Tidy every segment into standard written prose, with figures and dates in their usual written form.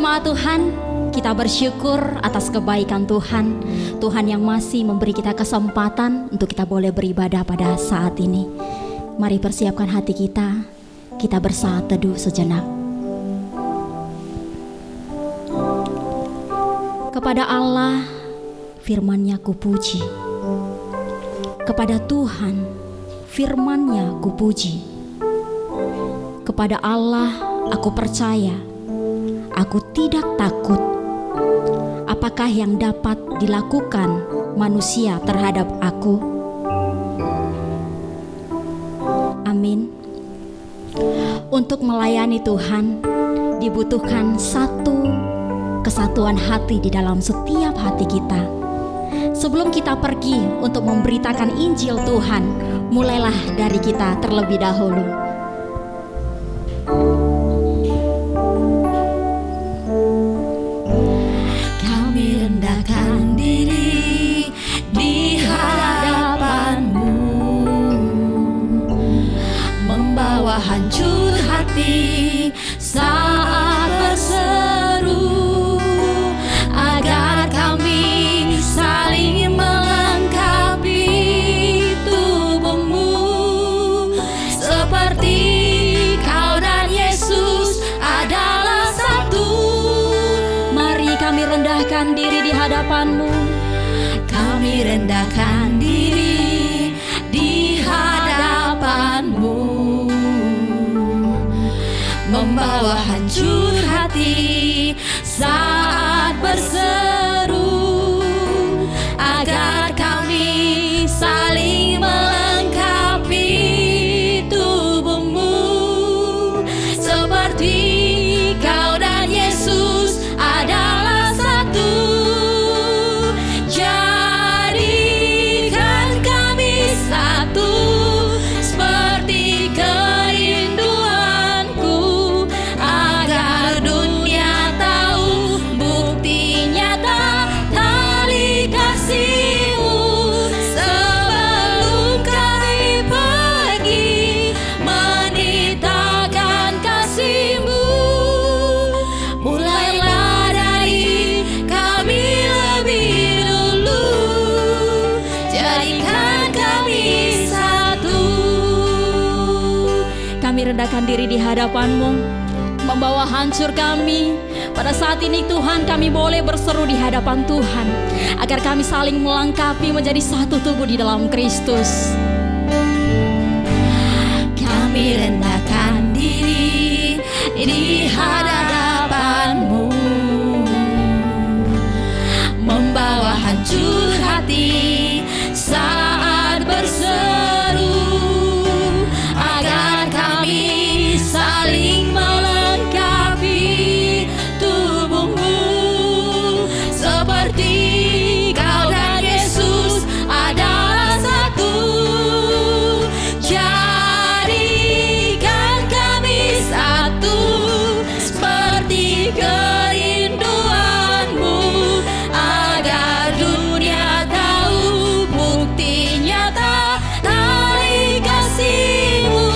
jemaat Tuhan, kita bersyukur atas kebaikan Tuhan. Tuhan yang masih memberi kita kesempatan untuk kita boleh beribadah pada saat ini. Mari persiapkan hati kita, kita bersaat teduh sejenak. Kepada Allah, firman-Nya kupuji. Kepada Tuhan, firman-Nya kupuji. Kepada Allah, aku percaya. Aku tidak takut. Apakah yang dapat dilakukan manusia terhadap aku? Amin. Untuk melayani Tuhan dibutuhkan satu kesatuan hati di dalam setiap hati kita. Sebelum kita pergi untuk memberitakan Injil Tuhan, mulailah dari kita terlebih dahulu. Hancur hati saat berseru agar kami saling melengkapi tubuhmu, seperti kau dan Yesus adalah satu. Mari kami rendahkan diri di hadapan-Mu. Kami rendahkan diri di hadapan-Mu, membawa hancur hati saat berseru agar kami saling melengkapi tubuhmu, seperti kau dan Yesus adalah satu. Jadikan kami satu seperti rendahkan diri di hadapan-Mu, membawa hancur kami. Pada saat ini Tuhan, kami boleh berseru di hadapan Tuhan agar kami saling melengkapi menjadi satu tubuh di dalam Kristus. Kami rendahkan diri di hadapan-Mu, membawa hancur hati saat berseru agar kami saling melengkapi tubuhmu, seperti kau dan Yesus adalah satu. Jadikan kami satu seperti kerinduan-Mu, agar dunia tahu bukti nyata tali kasih-Mu.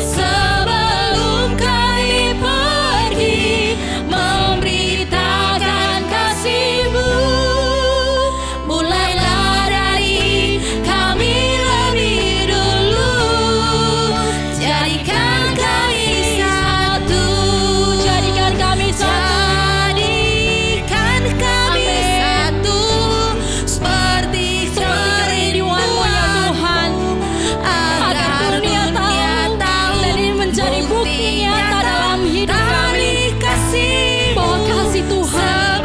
Sebelum kami pergi memberitakan kasih-Mu, mulailah dari kami lebih dulu. Jadikan kami satu. Jadikan kami satu. Jadikan kami satu seperti kerinduan-Mu ya Tuhan, agar dunia tahu dan ini menjadi bukti nyata dalam hidup kami bahwa kasih Tuhan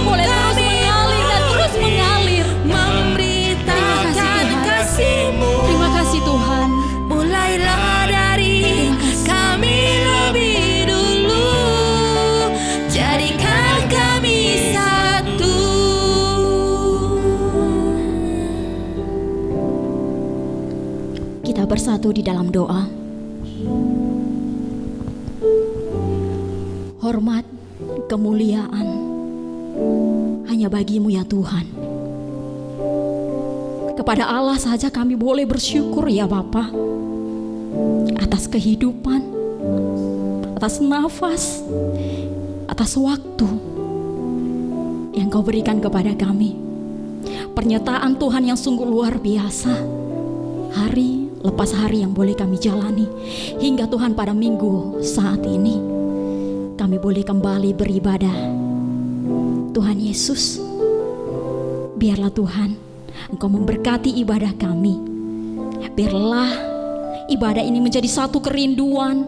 boleh terus mengalir dan terus mengalir. memberitakan kasih-Mu. Terima kasih Tuhan. Mulailah dari kami lebih dulu. Jadikan kami satu. Kita bersatu di dalam doa. Hormat, kemuliaan hanya bagi-Mu ya Tuhan. Kepada Allah saja kami boleh bersyukur ya Bapa, atas kehidupan, atas nafas, atas waktu yang Kau berikan kepada kami. Pernyataan Tuhan yang sungguh luar biasa, hari lepas hari yang boleh kami jalani, hingga Tuhan pada minggu saat ini kami boleh kembali beribadah. Tuhan Yesus, biarlah Tuhan Engkau memberkati ibadah kami. Biarlah ibadah ini menjadi satu kerinduan,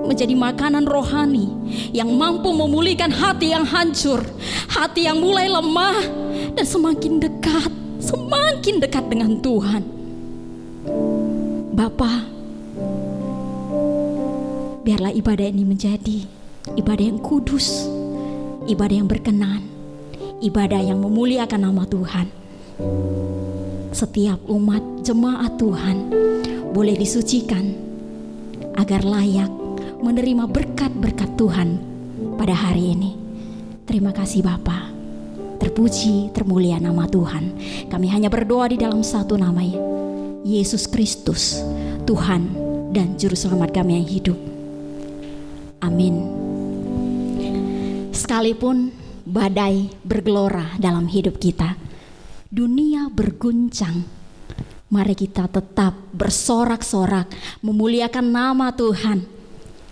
menjadi makanan rohani yang mampu memulihkan hati yang hancur, hati yang mulai lemah, dan semakin dekat dengan Tuhan. Bapa, biarlah ibadah ini menjadi ibadah yang kudus, ibadah yang berkenan, ibadah yang memuliakan nama Tuhan. Setiap umat jemaat Tuhan boleh disucikan agar layak menerima berkat-berkat Tuhan pada hari ini. Terima kasih Bapa. Terpuji, termulia nama Tuhan. Kami hanya berdoa di dalam satu nama, Yesus Kristus, Tuhan dan Juru Selamat kami yang hidup. Amin. Sekalipun badai bergelora dalam hidup kita, dunia berguncang, mari kita tetap bersorak-sorak memuliakan nama Tuhan,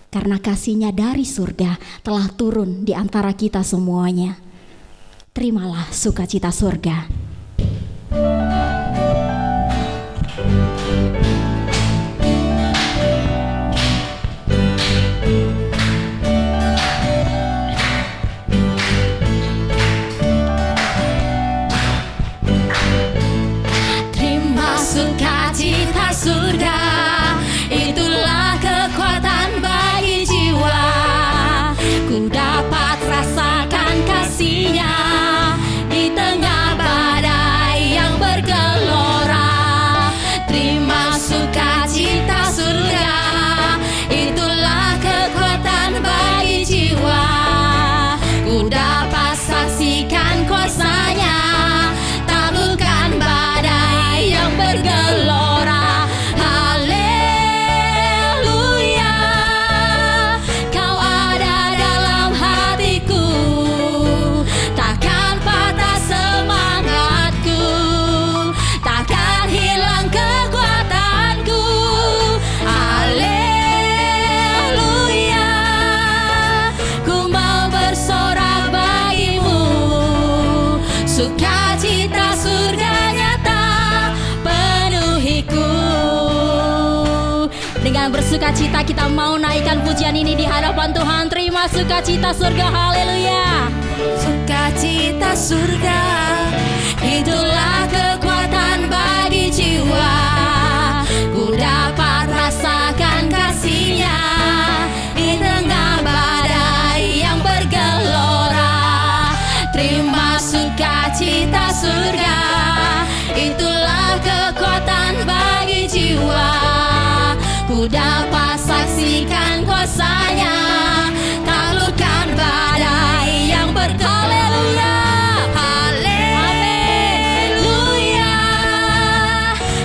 karena kasih-Nya dari surga telah turun di antara kita semuanya. Terimalah sukacita surga. Terima sukacita surga, itulah kekuatan bagi jiwa. Ku dapat rasakan kasih-Nya di tengah badai yang bergelora. Terima sukacita surga, itulah kekuatan bagi jiwa. Ku dapat saksikan kuasa-Nya, taklukkan badai yang bergelora. Haleluya, Kau ada dalam hatiku, takkan patah semangatku, takkan hilang kekuatanku. Haleluya, ku mau bersorak bagimu, sukacita surga nyata penuhiku. Dengan bersukacita kita mau naikkan pujian ini di hadapan Tuhan. Terima sukacita surga, haleluya. Sukacita surga, itulah kekuatan bagi jiwa. Ku dapat rasakan kasih-Nya di tengah badai yang bergelora. Terima sukacita surga, itulah kekuatan bagi jiwa. Ku dapat saksikan kuasa-Nya, taklukkan badai yang bergelora. Haleluya,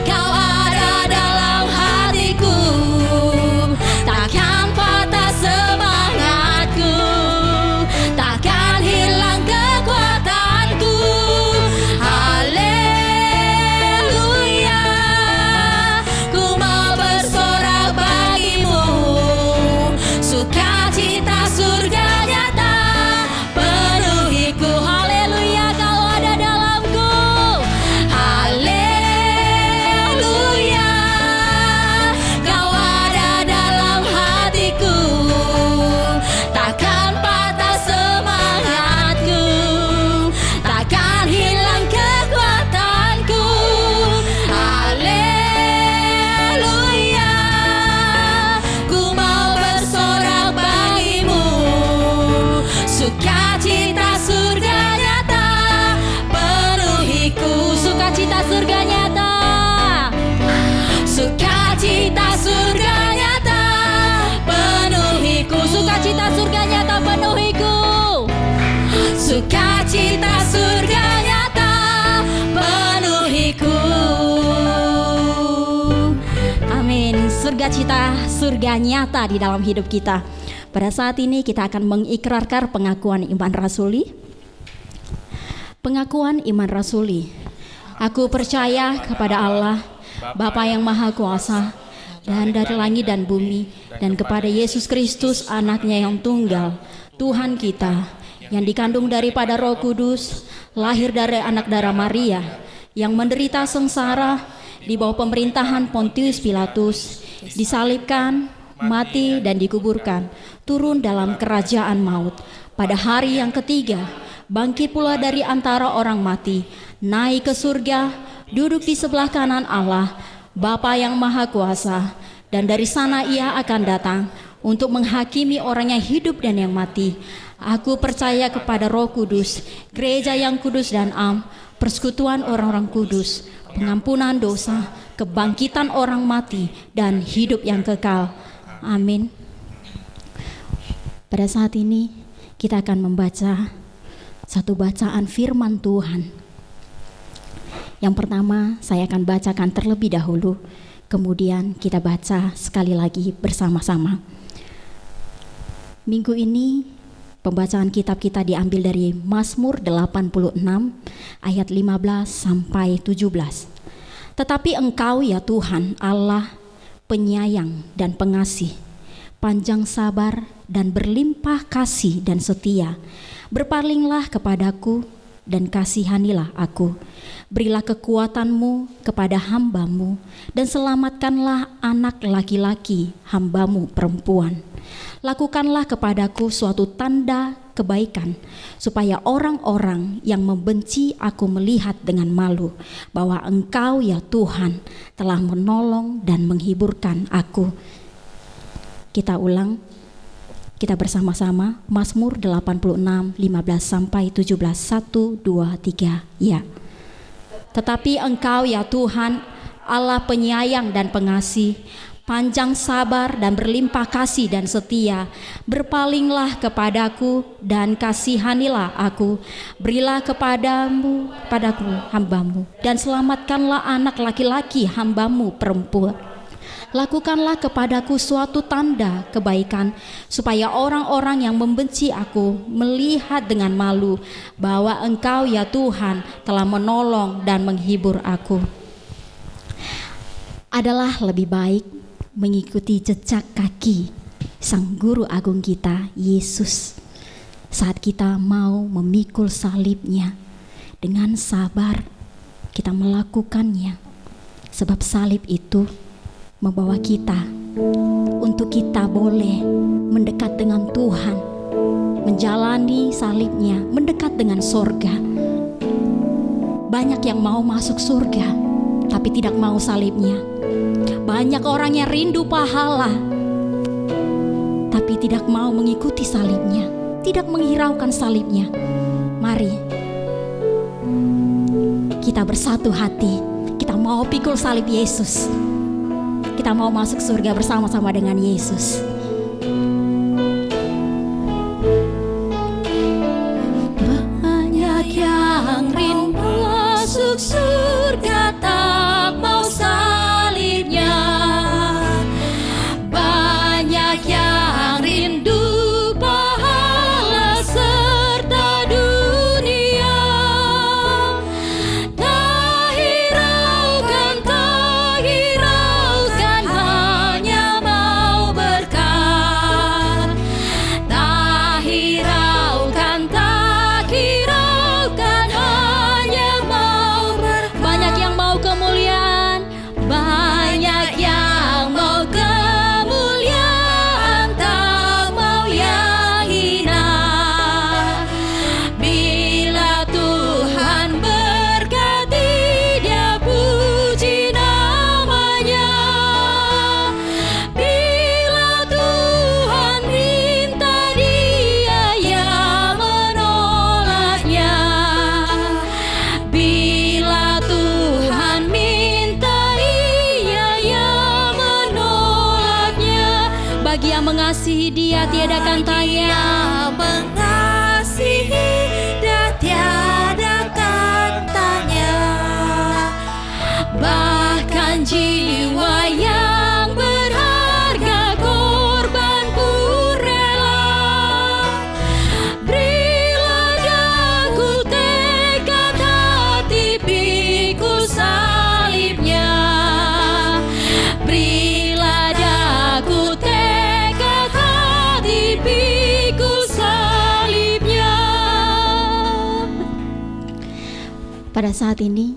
Kau ada dalam hatiku, takkan patah semangatku, takkan hilang kekuatanku. Haleluya, ku mau bersorak bagimu, sukacita surga nyata penuhiku. Haleluya, Kau ada dalamku. Haleluya, Kau ada dalam hatiku, takkan patah semangatku, takkan hilang kekuatanku. Haleluya, ku mau bersorak bagimu, sukacita surga nyata penuhiku. Sukacita surga nyata, Sukacita surga nyata penuhiku. sukacita surga nyata penuhiku. Sukacita surga nyata penuhiku. Amin. Surga cita, surga nyata di dalam hidup kita. Pada saat ini kita akan mengikrarkan pengakuan iman rasuli. Pengakuan iman rasuli. Aku percaya kepada Allah, Bapa yang Maha Kuasa, dan dari langit dan bumi, dan kepada Yesus Kristus, anaknya yang tunggal, Tuhan kita, yang dikandung daripada Roh Kudus, lahir dari anak darah Maria, yang menderita sengsara di bawah pemerintahan Pontius Pilatus, disalibkan, mati dan dikuburkan, turun dalam kerajaan maut. Pada hari yang ketiga, bangkit pula dari antara orang mati, naik ke surga, duduk di sebelah kanan Allah, Bapa yang Maha Kuasa, dan dari sana ia akan datang untuk menghakimi orang yang hidup dan yang mati. Aku percaya kepada Roh Kudus, gereja yang kudus dan am, persekutuan orang-orang kudus, pengampunan dosa, kebangkitan orang mati, dan hidup yang kekal. Amin. Pada saat ini kita akan membaca satu bacaan firman Tuhan. Yang pertama saya akan bacakan terlebih dahulu, kemudian kita baca sekali lagi bersama-sama. Minggu ini pembacaan kitab kita diambil dari Mazmur 86 ayat 15 sampai 17. Tetapi Engkau ya Tuhan Allah, penyayang dan pengasih, panjang sabar dan berlimpah kasih dan setia. Berpalinglah kepadaku dan kasihanilah aku. Berilah kekuatan-Mu kepada hamba-Mu dan selamatkanlah anak laki-laki hamba-Mu perempuan. Lakukanlah kepadaku suatu tanda kebaikan, supaya orang-orang yang membenci aku melihat dengan malu bahwa Engkau ya Tuhan telah menolong dan menghiburkan aku. Kita ulang. Kita bersama-sama Mazmur 86 15 sampai 17. 1 2 3 ya. Tetapi Engkau ya Tuhan Allah penyayang dan pengasih, panjang sabar dan berlimpah kasih dan setia. Berpalinglah kepadaku dan kasihanilah aku. Berilah kepadamu hamba-Mu dan selamatkanlah anak laki-laki hamba-Mu perempuan. Lakukanlah kepadaku suatu tanda kebaikan, supaya orang-orang yang membenci aku melihat dengan malu bahwa Engkau ya Tuhan telah menolong dan menghibur aku. Adalah lebih baik mengikuti jejak kaki Sang Guru Agung kita, Yesus, saat kita mau memikul salibnya. Dengan sabar kita melakukannya, sebab salib itu membawa kita untuk kita boleh mendekat dengan Tuhan, menjalani salibnya, mendekat dengan sorga. Banyak yang mau masuk surga tapi tidak mau salibnya. Banyak orang yang rindu pahala tapi tidak mau mengikuti salibnya, tidak menghiraukan salibnya. Mari kita bersatu hati, kita mau pikul salib Yesus. Kita mau masuk surga bersama-sama dengan Yesus. Banyak yang rindu masuk surga tak mau salibnya. Banyak yang rindu pahala serta dunia. Tak hiraukan hanya mau berkat. Tak hiraukan hanya mau berkat. Banyak yang mau kemuliaan, banyak yang mau kemuliaan, tak mau yang hina. Bila Tuhan berkati, Dia puji namanya. Bila Tuhan minta, Dia yang menolaknya. Bila Tuhan minta, Dia yang menolaknya. Bagi yang mengasihi Dia tiada akan tanya. Mengasihi Dia tiada akan tanya. Bahkan jiwa yang berharga korban pun rela Pada saat ini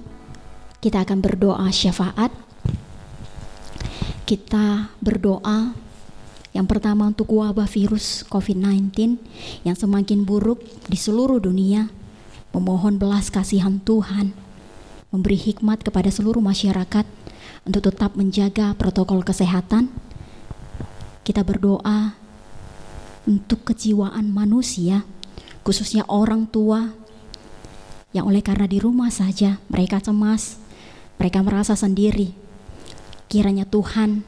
kita akan berdoa syafaat. Kita berdoa yang pertama untuk wabah virus COVID-19 yang semakin buruk di seluruh dunia. Memohon belas kasihan Tuhan, memberi hikmat kepada seluruh masyarakat untuk tetap menjaga protokol kesehatan. Kita berdoa untuk kejiwaan manusia, khususnya orang tua yang oleh karena di rumah saja mereka cemas, mereka merasa sendiri. Kiranya Tuhan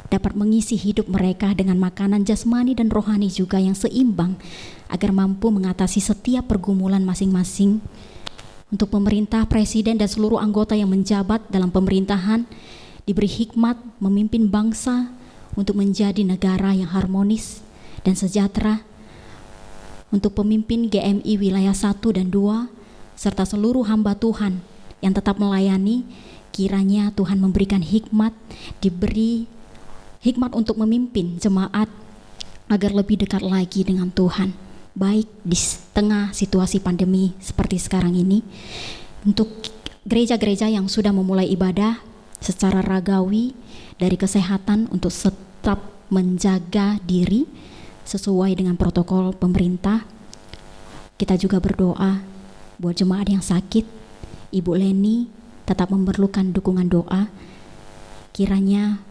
dapat mengisi hidup mereka dengan makanan jasmani dan rohani juga yang seimbang, agar mampu mengatasi setiap pergumulan masing-masing. Untuk pemerintah, presiden dan seluruh anggota yang menjabat dalam pemerintahan diberi hikmat memimpin bangsa untuk menjadi negara yang harmonis dan sejahtera. Untuk pemimpin GMI wilayah 1 dan 2 serta seluruh hamba Tuhan yang tetap melayani, kiranya Tuhan memberikan hikmat, diberi hikmat untuk memimpin jemaat agar lebih dekat lagi dengan Tuhan, baik di tengah situasi pandemi seperti sekarang ini. Untuk gereja-gereja yang sudah memulai ibadah secara ragawi dari kesehatan untuk tetap menjaga diri sesuai dengan protokol pemerintah. Kita juga berdoa buat jemaat yang sakit. Ibu Leni tetap memerlukan dukungan doa, kiranya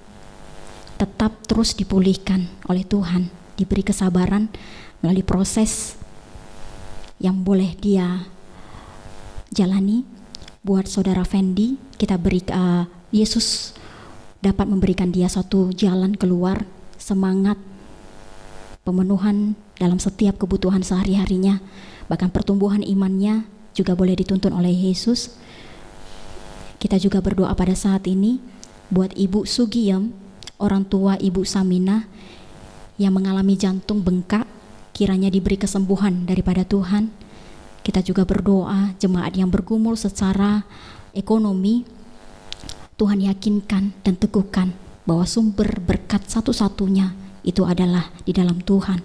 tetap terus dipulihkan oleh Tuhan, diberi kesabaran melalui proses yang boleh dia jalani. Buat saudara Fendi, kita beri Yesus dapat memberikan dia satu jalan keluar, semangat, pemenuhan dalam setiap kebutuhan sehari-harinya, bahkan pertumbuhan imannya juga boleh dituntun oleh Yesus. Kita juga berdoa pada saat ini buat Ibu Sugiem, orang tua Ibu Samina yang mengalami jantung bengkak, kiranya diberi kesembuhan daripada Tuhan. Kita juga berdoa jemaat yang bergumul secara ekonomi, Tuhan yakinkan dan teguhkan bahwa sumber berkat satu-satunya itu adalah di dalam Tuhan.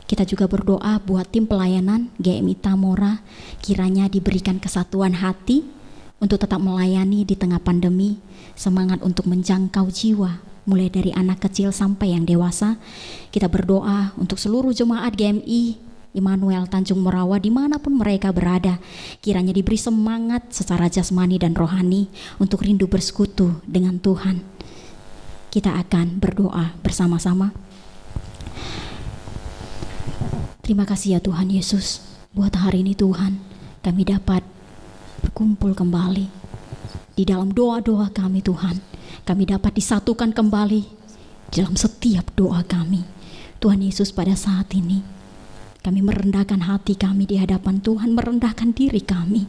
Kita juga berdoa buat tim pelayanan GMI Tamora, kiranya diberikan kesatuan hati untuk tetap melayani di tengah pandemi, semangat untuk menjangkau jiwa, mulai dari anak kecil sampai yang dewasa. Kita berdoa untuk seluruh jemaat GMI Immanuel Tanjung Morawa dimanapun mereka berada, kiranya diberi semangat secara jasmani dan rohani untuk rindu bersekutu dengan Tuhan. Kita akan berdoa bersama-sama. Terima kasih ya Tuhan Yesus, buat hari ini Tuhan kami dapat berkumpul kembali di dalam doa-doa kami Tuhan. Kami dapat disatukan kembali dalam setiap doa kami. Tuhan Yesus, pada saat ini kami merendahkan hati kami di hadapan Tuhan, merendahkan diri kami.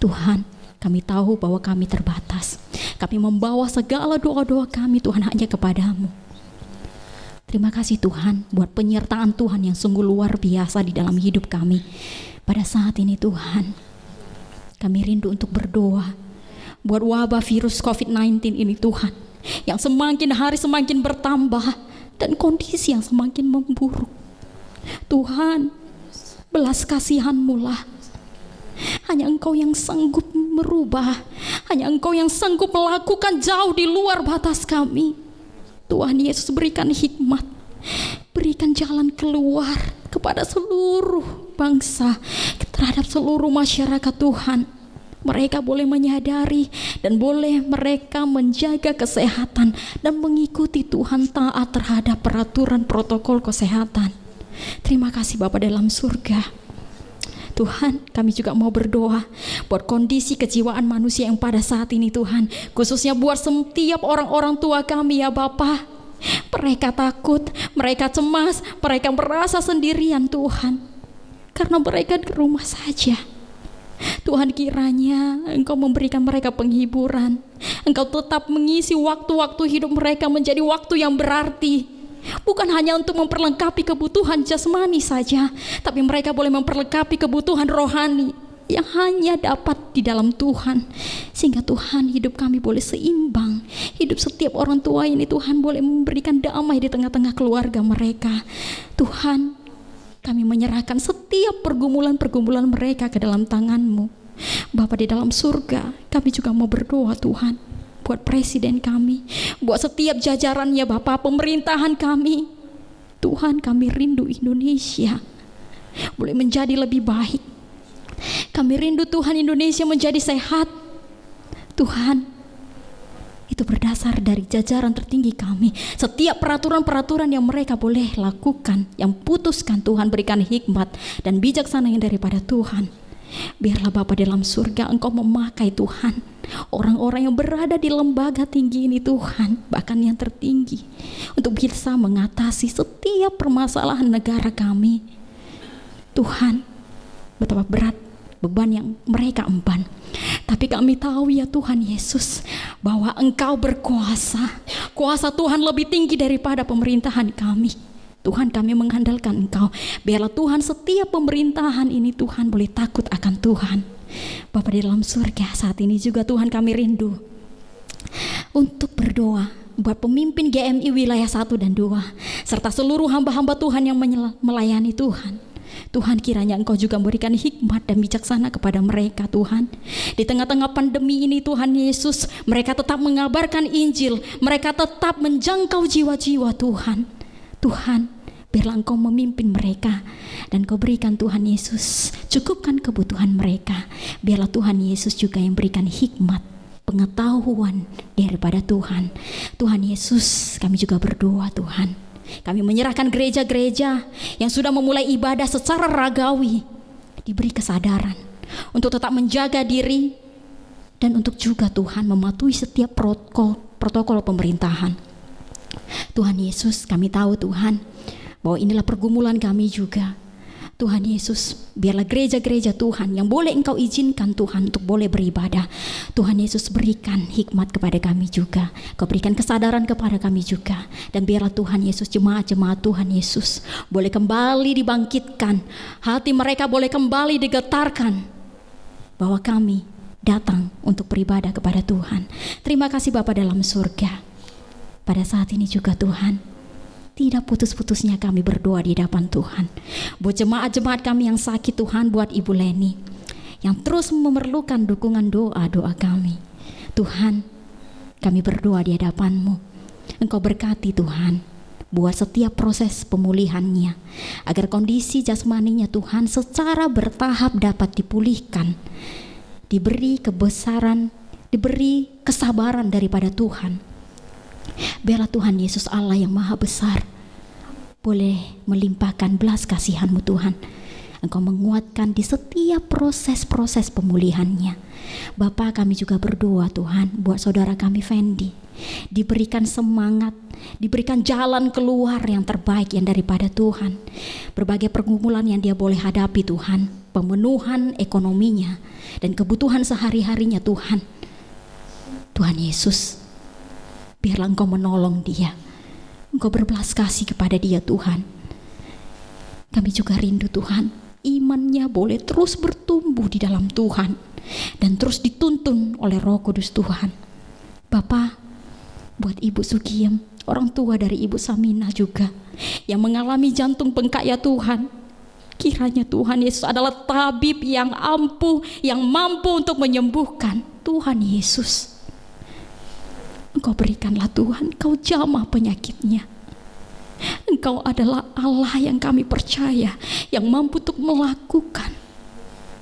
Tuhan, kami tahu bahwa kami terbatas. Kami membawa segala doa-doa kami Tuhan hanya kepadamu. Terima kasih Tuhan buat penyertaan Tuhan yang sungguh luar biasa di dalam hidup kami. Pada saat ini Tuhan, kami rindu untuk berdoa buat wabah virus COVID-19 ini Tuhan, yang semakin hari semakin bertambah dan kondisi yang semakin memburuk. Tuhan, belas kasihan-Mu lah. Hanya Engkau yang sanggup merubah, hanya Engkau yang sanggup melakukan jauh di luar batas kami. Tuhan Yesus, berikan hikmat, berikan jalan keluar kepada seluruh bangsa, terhadap seluruh masyarakat Tuhan. Mereka boleh menyadari dan boleh mereka menjaga kesehatan dan mengikuti Tuhan, taat terhadap peraturan protokol kesehatan. Terima kasih Bapa dalam surga. Tuhan, kami juga mau berdoa buat kondisi kejiwaan manusia yang pada saat ini Tuhan, khususnya buat setiap orang-orang tua kami ya Bapa. Mereka takut, mereka cemas, mereka merasa sendirian Tuhan, karena mereka di rumah saja. Tuhan, kiranya Engkau memberikan mereka penghiburan, Engkau tetap mengisi waktu-waktu hidup mereka menjadi waktu yang berarti, bukan hanya untuk memperlengkapi kebutuhan jasmani saja, tapi mereka boleh memperlengkapi kebutuhan rohani yang hanya dapat di dalam Tuhan. Sehingga Tuhan, hidup kami boleh seimbang, hidup setiap orang tua ini Tuhan boleh memberikan damai di tengah-tengah keluarga mereka. Tuhan, Kami menyerahkan setiap pergumulan-pergumulan mereka ke dalam tangan-Mu. Bapa di dalam surga, kami juga mau berdoa Tuhan, buat presiden kami, buat setiap jajarannya Bapa, pemerintahan kami. Tuhan, kami rindu Indonesia boleh menjadi lebih baik. Kami rindu Tuhan Indonesia menjadi sehat. Tuhan, itu berdasar dari jajaran tertinggi kami. Setiap peraturan-peraturan yang mereka boleh lakukan, yang putuskan, Tuhan berikan hikmat dan bijaksana yang daripada Tuhan. Biarlah Bapa dalam surga, Engkau memakai Tuhan orang-orang yang berada di lembaga tinggi ini Tuhan, bahkan yang tertinggi, untuk bisa mengatasi setiap permasalahan negara kami. Tuhan, betapa berat beban yang mereka emban. Tapi kami tahu ya Tuhan Yesus, bahwa Engkau berkuasa. Kuasa Tuhan lebih tinggi daripada pemerintahan kami. Tuhan, kami mengandalkan Engkau. Biarlah Tuhan setiap pemerintahan ini Tuhan boleh takut akan Tuhan. Bapa di dalam surga, saat ini juga Tuhan kami rindu untuk berdoa buat pemimpin GMI wilayah 1 dan 2, serta seluruh hamba-hamba Tuhan yang melayani Tuhan. Tuhan, kiranya Engkau juga memberikan hikmat dan bijaksana kepada mereka Tuhan. Di tengah-tengah pandemi ini Tuhan Yesus, mereka tetap mengabarkan Injil, mereka tetap menjangkau jiwa-jiwa Tuhan. Tuhan, biarlah Engkau memimpin mereka, dan Kau berikan Tuhan Yesus, cukupkan kebutuhan mereka. Biarlah Tuhan Yesus juga yang berikan hikmat, pengetahuan daripada Tuhan. Tuhan Yesus, kami juga berdoa Tuhan, kami menyerahkan gereja-gereja yang sudah memulai ibadah secara ragawi, diberi kesadaran untuk tetap menjaga diri, dan untuk juga Tuhan mematuhi setiap protokol pemerintahan. Tuhan Yesus, kami tahu Tuhan bahwa inilah pergumulan kami juga. Tuhan Yesus, biarlah gereja-gereja Tuhan yang boleh Engkau izinkan Tuhan untuk boleh beribadah, Tuhan Yesus berikan hikmat kepada kami juga. Kau berikan kesadaran kepada kami juga. Dan biarlah Tuhan Yesus, jemaat-jemaat Tuhan Yesus boleh kembali dibangkitkan, hati mereka boleh kembali digetarkan, bahwa kami datang untuk beribadah kepada Tuhan. Terima kasih Bapa dalam surga. Pada saat ini juga Tuhan, tidak putus-putusnya kami berdoa di hadapan Tuhan. Buat jemaat-jemaat kami yang sakit Tuhan, buat Ibu Leni yang terus memerlukan dukungan doa-doa kami. Tuhan, kami berdoa di hadapan-Mu. Engkau berkati Tuhan, buat setiap proses pemulihannya, agar kondisi jasmaninya Tuhan secara bertahap dapat dipulihkan. Diberi kebesaran, diberi kesabaran daripada Tuhan. Biarlah Tuhan Yesus Allah yang maha besar boleh melimpahkan belas kasihan-Mu Tuhan. Engkau menguatkan di setiap proses-proses pemulihannya. Bapa, kami juga berdoa Tuhan buat saudara kami Fendi, diberikan semangat, diberikan jalan keluar yang terbaik yang daripada Tuhan. Berbagai pergumulan yang dia boleh hadapi Tuhan, pemenuhan ekonominya dan kebutuhan sehari-harinya Tuhan. Tuhan Yesus, biarlah Engkau menolong dia, Engkau berbelas kasih kepada dia Tuhan. Kami juga rindu Tuhan, imannya boleh terus bertumbuh di dalam Tuhan dan terus dituntun oleh Roh Kudus Tuhan. Bapa, buat Ibu Sugiem, orang tua dari Ibu Samina juga yang mengalami jantung bengkak ya Tuhan, kiranya Tuhan Yesus adalah tabib yang ampuh, yang mampu untuk menyembuhkan. Tuhan Yesus, Engkau berikanlah Tuhan, Engkau jamah penyakitnya. Engkau adalah Allah yang kami percaya, yang mampu untuk melakukan.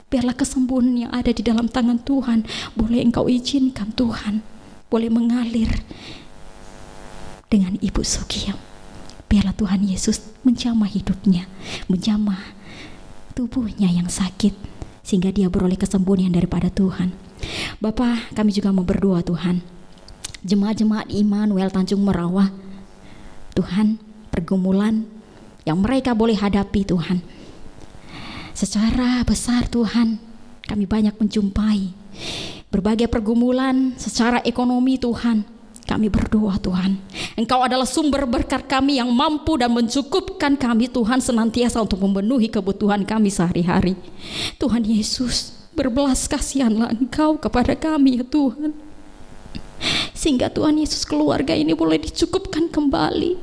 Biarlah kesembuhan yang ada di dalam tangan Tuhan boleh Engkau izinkan Tuhan, boleh mengalir dengan Ibu Sugiem. Biarlah Tuhan Yesus menjamah hidupnya, menjamah tubuhnya yang sakit, sehingga dia beroleh kesembuhan yang daripada Tuhan. Bapa, kami juga mau berdoa Tuhan, jemaat-jemaat Immanuel Tanjung Merawah, Tuhan, pergumulan yang mereka boleh hadapi Tuhan, secara besar Tuhan, kami banyak menjumpai berbagai pergumulan secara ekonomi Tuhan. Kami berdoa Tuhan, Engkau adalah sumber berkat kami yang mampu dan mencukupkan kami Tuhan senantiasa untuk memenuhi kebutuhan kami sehari-hari. Tuhan Yesus, berbelas kasihanlah Engkau kepada kami ya Tuhan, sehingga Tuhan Yesus keluarga ini boleh dicukupkan kembali.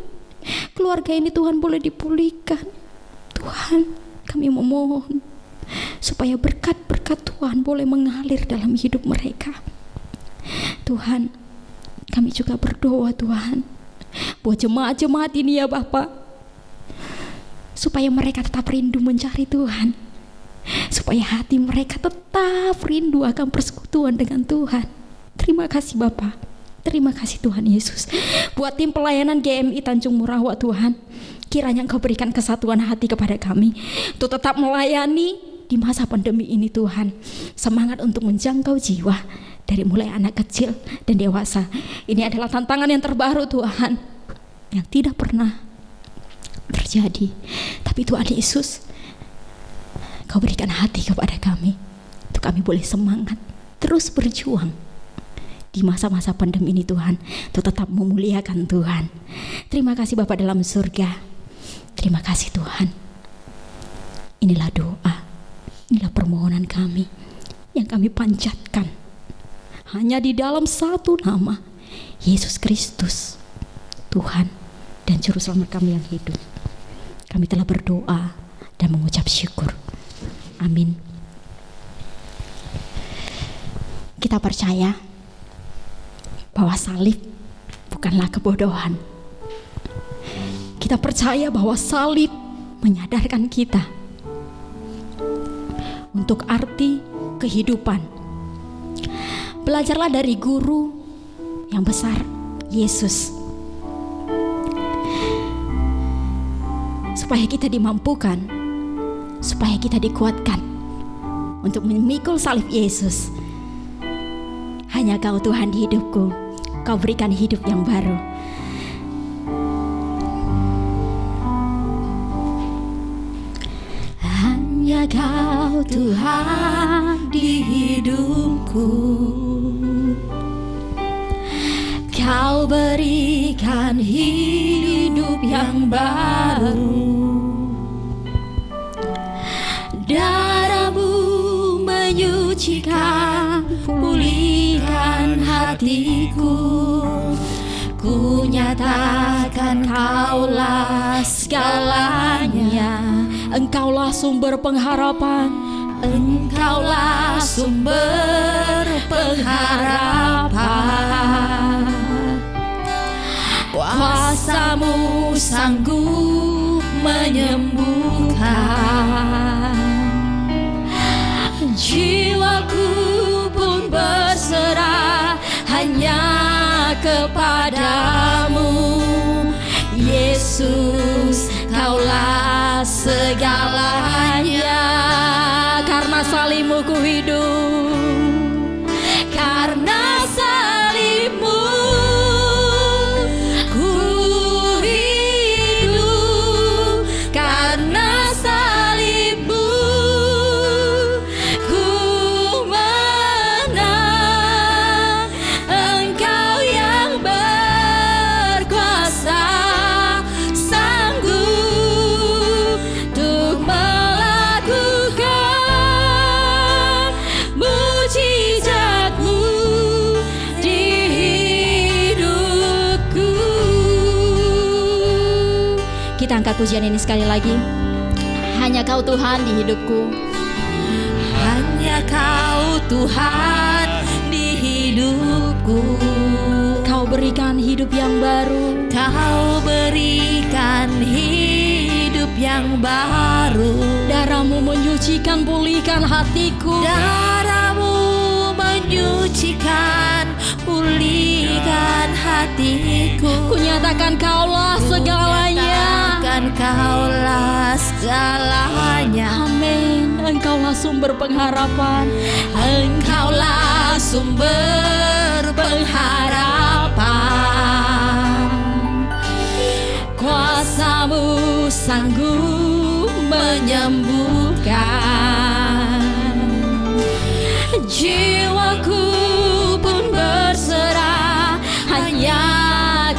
Keluarga ini Tuhan boleh dipulihkan. Tuhan, kami memohon supaya berkat-berkat Tuhan boleh mengalir dalam hidup mereka. Tuhan, kami juga berdoa Tuhan buat jemaat-jemaat ini ya Bapak, supaya mereka tetap rindu mencari Tuhan, supaya hati mereka tetap rindu akan persekutuan dengan Tuhan. Terima kasih Bapak, terima kasih Tuhan Yesus. Buat tim pelayanan GMI Tanjung Morawak Tuhan, kiranya Engkau berikan kesatuan hati kepada kami untuk tetap melayani di masa pandemi ini Tuhan. Semangat untuk menjangkau jiwa dari mulai anak kecil dan dewasa. Ini adalah tantangan yang terbaru Tuhan, yang tidak pernah terjadi. Tapi Tuhan Yesus, Kau berikan hati kepada kami untuk kami boleh semangat terus berjuang di masa-masa pandemi ini Tuhan, untuk tetap memuliakan Tuhan. Terima kasih Bapa dalam surga. Terima kasih Tuhan. Inilah doa, inilah permohonan kami yang kami panjatkan hanya di dalam satu nama, Yesus Kristus, Tuhan dan Juru Selamat kami yang hidup. Kami telah berdoa dan mengucap syukur. Amin. Kita percaya bahwa salib bukanlah kebodohan. Kita percaya bahwa salib menyadarkan kita untuk arti kehidupan. Belajarlah dari guru yang besar, Yesus, supaya kita dimampukan, supaya kita dikuatkan untuk memikul salib Yesus. Hanya Kau Tuhan di hidupku, Kau berikan hidup yang baru. Hanya Kau Tuhan di hidupku, Kau berikan hidup yang baru. Darah-Mu menyucikan, pulihkan hatiku. Ku nyatakan Kaulah segalanya. Engkaulah sumber pengharapan, Engkaulah sumber pengharapan. Kuasa-Mu sanggup menyembuhkan. Jiwaku pun berserah hanya kepadamu, Yesus, Kaulah segalanya. karena salib-Mu ku hidup, karena salib-Mu ku hidup, karena salib-Mu ku menang. Engkau yang berkuasa, sanggup untuk melakukan mujizat-Mu di hidupku. kita angkat pujian ini sekali lagi. Hanya Kau Tuhan di hidupku, Hanya Kau Tuhan di hidupku, Kau berikan hidup yang baru. Kau berikan hidup yang baru. Darah-Mu menyucikan, pulihkan hatiku. Darah-Mu menyucikan, pulihkan hatiku. Ku nyatakan Kaulah segalanya. Nyatakan Kaulah segalanya. Amin. Engkaulah sumber pengharapan, Engkaulah sumber pengharapan. Kuasa-Mu sanggup menyembuhkan. Jiwaku pun berserah hanya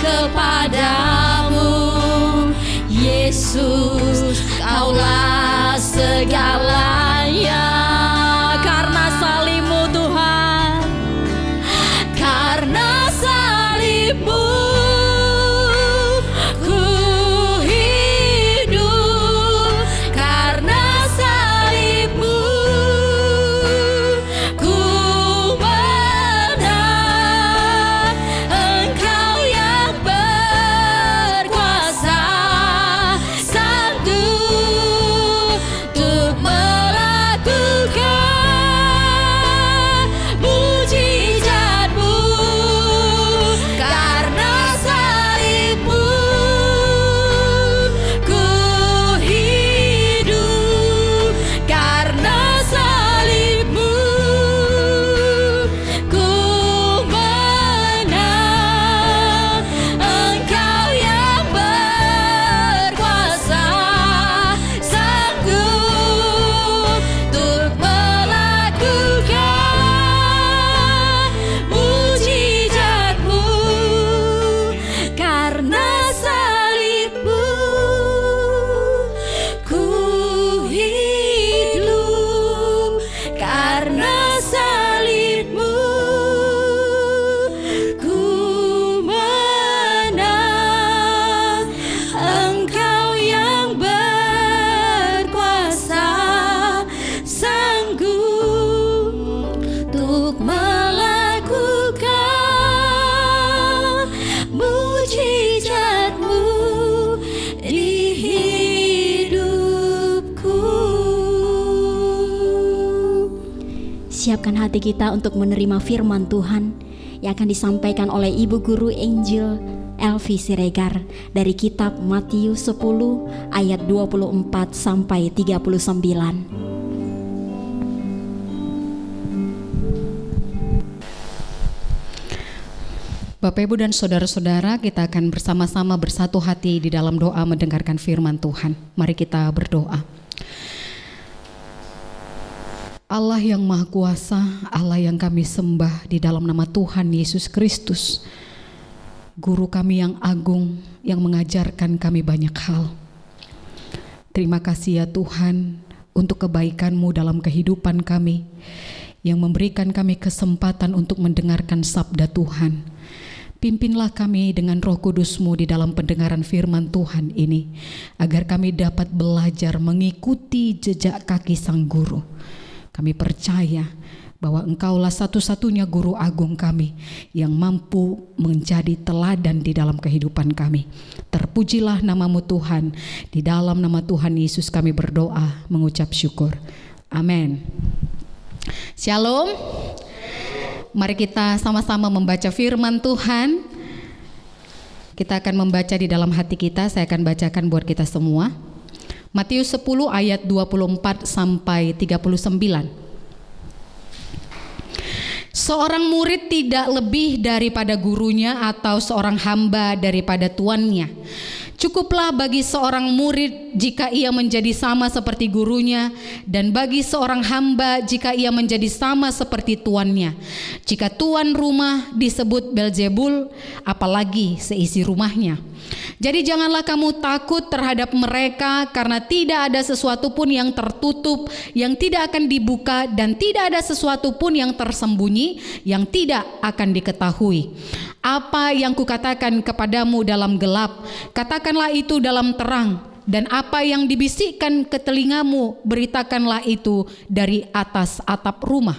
kepadamu, Yesus, Kaulah segalanya. karena salib-Mu Tuhan, Karena persiapkan hati kita untuk menerima firman Tuhan yang akan disampaikan oleh Ibu Guru Angel Elvi Siregar dari kitab Matius 10 ayat 24 sampai 39. Bapak, Ibu, dan saudara-saudara, kita akan bersama-sama bersatu hati di dalam doa mendengarkan firman Tuhan. Mari kita berdoa. Allah yang Maha Kuasa, Allah yang kami sembah di dalam nama Tuhan Yesus Kristus, Guru kami yang agung, yang mengajarkan kami banyak hal. Terima kasih ya Tuhan untuk kebaikan-Mu dalam kehidupan kami, yang memberikan kami kesempatan untuk mendengarkan sabda Tuhan. Pimpinlah kami dengan Roh Kudus-Mu di dalam pendengaran firman Tuhan ini, agar kami dapat belajar mengikuti jejak kaki Sang Guru. Kami percaya bahwa Engkaulah satu-satunya Guru Agung kami yang mampu menjadi teladan di dalam kehidupan kami. Terpujilah nama-Mu Tuhan. Di dalam nama Tuhan Yesus kami berdoa, mengucap syukur. Amin. Shalom. Mari kita sama-sama membaca firman Tuhan. Kita akan membaca di dalam hati kita. Saya akan bacakan buat kita semua. Matius 10 ayat 24 sampai 39. Seorang murid tidak lebih daripada gurunya atau seorang hamba daripada tuannya. Cukuplah bagi seorang murid jika ia menjadi sama seperti gurunya, dan bagi seorang hamba jika ia menjadi sama seperti tuannya. Jika tuan rumah disebut Belzebul, apalagi seisi rumahnya. Jadi janganlah kamu takut terhadap mereka, karena tidak ada sesuatu pun yang tertutup yang tidak akan dibuka, dan tidak ada sesuatu pun yang tersembunyi yang tidak akan diketahui. Apa yang kukatakan kepadamu dalam gelap, katakanlah itu dalam terang, dan apa yang dibisikkan ke telingamu, beritakanlah itu dari atas atap rumah.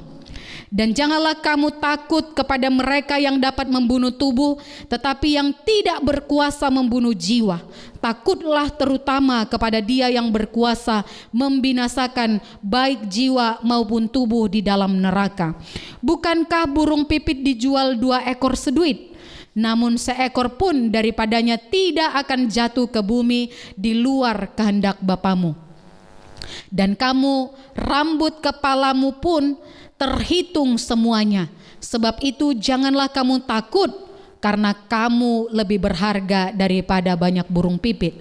Dan janganlah kamu takut kepada mereka yang dapat membunuh tubuh, tetapi yang tidak berkuasa membunuh jiwa. Takutlah terutama kepada Dia yang berkuasa membinasakan baik jiwa maupun tubuh di dalam neraka. Bukankah burung pipit dijual 2 ekor seduit? Namun seekor pun daripadanya tidak akan jatuh ke bumi di luar kehendak Bapamu. Dan kamu, rambut kepalamu pun terhitung semuanya. Sebab itu janganlah kamu takut, karena kamu lebih berharga daripada banyak burung pipit.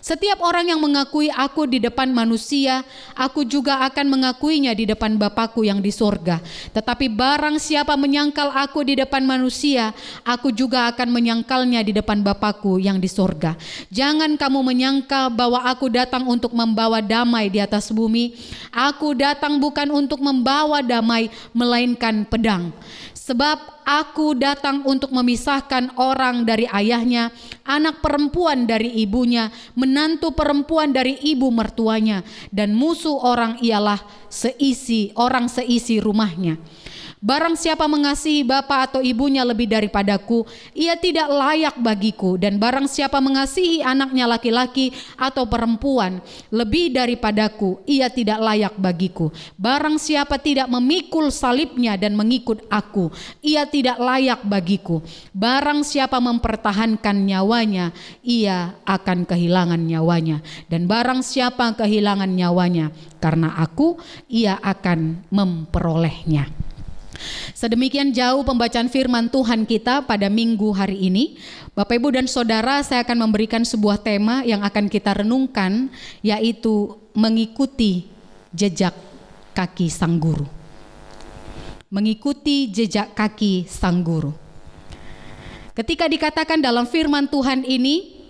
Setiap orang yang mengakui aku di depan manusia, aku juga akan mengakuinya di depan Bapakku yang di sorga. Tetapi barang siapa menyangkal aku di depan manusia, aku juga akan menyangkalnya di depan Bapakku yang di sorga. Jangan kamu menyangkal bahwa aku datang untuk membawa damai di atas bumi. Aku datang bukan untuk membawa damai, melainkan pedang. Sebab aku datang untuk memisahkan orang dari ayahnya, anak perempuan dari ibunya, menantu perempuan dari ibu mertuanya, dan musuh orang ialah seisi rumahnya. Barang siapa mengasihi bapa atau ibunya lebih daripadaku, ia tidak layak bagiku. Dan barang siapa mengasihi anaknya laki-laki atau perempuan lebih daripadaku, ia tidak layak bagiku. Barang siapa tidak memikul salibnya dan mengikut aku, ia tidak layak bagiku. Barang siapa mempertahankan nyawanya, ia akan kehilangan nyawanya. Dan barang siapa kehilangan nyawanya karena aku, ia akan memperolehnya. Sedemikian jauh pembacaan firman Tuhan kita pada minggu hari ini. Bapak, Ibu, dan Saudara, saya akan memberikan sebuah tema yang akan kita renungkan, yaitu mengikuti jejak kaki Sang Guru. Mengikuti jejak kaki Sang Guru. Ketika dikatakan dalam firman Tuhan ini,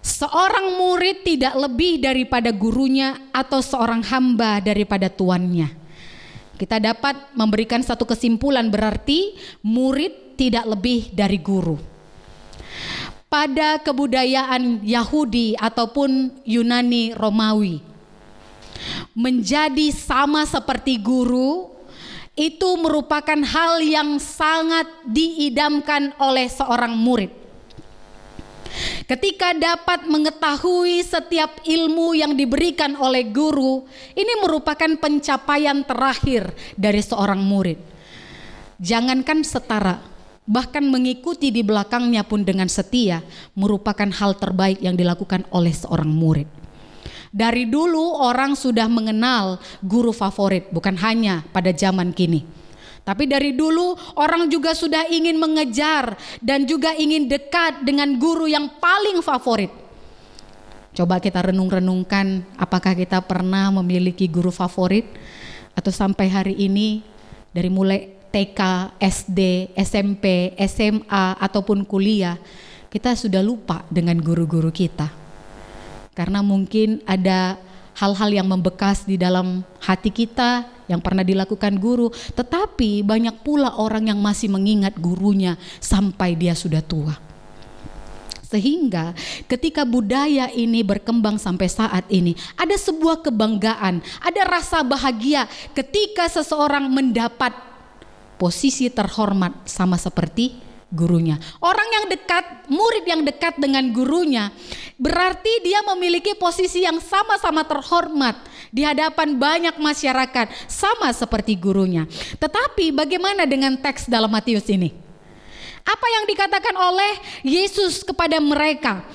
seorang murid tidak lebih daripada gurunya atau seorang hamba daripada tuannya. Kita dapat memberikan satu kesimpulan, berarti murid tidak lebih dari guru. Pada kebudayaan Yahudi ataupun Yunani Romawi, menjadi sama seperti guru itu merupakan hal yang sangat diidamkan oleh seorang murid. Ketika dapat mengetahui setiap ilmu yang diberikan oleh guru, ini merupakan pencapaian terakhir dari seorang murid. Jangankan setara, bahkan mengikuti di belakangnya pun dengan setia merupakan hal terbaik yang dilakukan oleh seorang murid. Dari dulu orang sudah mengenal guru favorit, bukan hanya pada zaman kini. Tapi dari dulu orang juga sudah ingin mengejar dan juga ingin dekat dengan guru yang paling favorit. Coba kita renung-renungkan, apakah kita pernah memiliki guru favorit? Atau sampai hari ini dari mulai TK, SD, SMP, SMA ataupun kuliah, kita sudah lupa dengan guru-guru kita. Karena mungkin ada hal-hal yang membekas di dalam hati kita yang pernah dilakukan guru, tetapi banyak pula orang yang masih mengingat gurunya sampai dia sudah tua. Sehingga ketika budaya ini berkembang sampai saat ini, ada sebuah kebanggaan, ada rasa bahagia ketika seseorang mendapat posisi terhormat sama seperti gurunya. Orang yang dekat, murid yang dekat dengan gurunya, berarti dia memiliki posisi yang sama-sama terhormat di hadapan banyak masyarakat, sama seperti gurunya. Tetapi bagaimana dengan teks dalam Matius ini? Apa yang dikatakan oleh Yesus kepada mereka?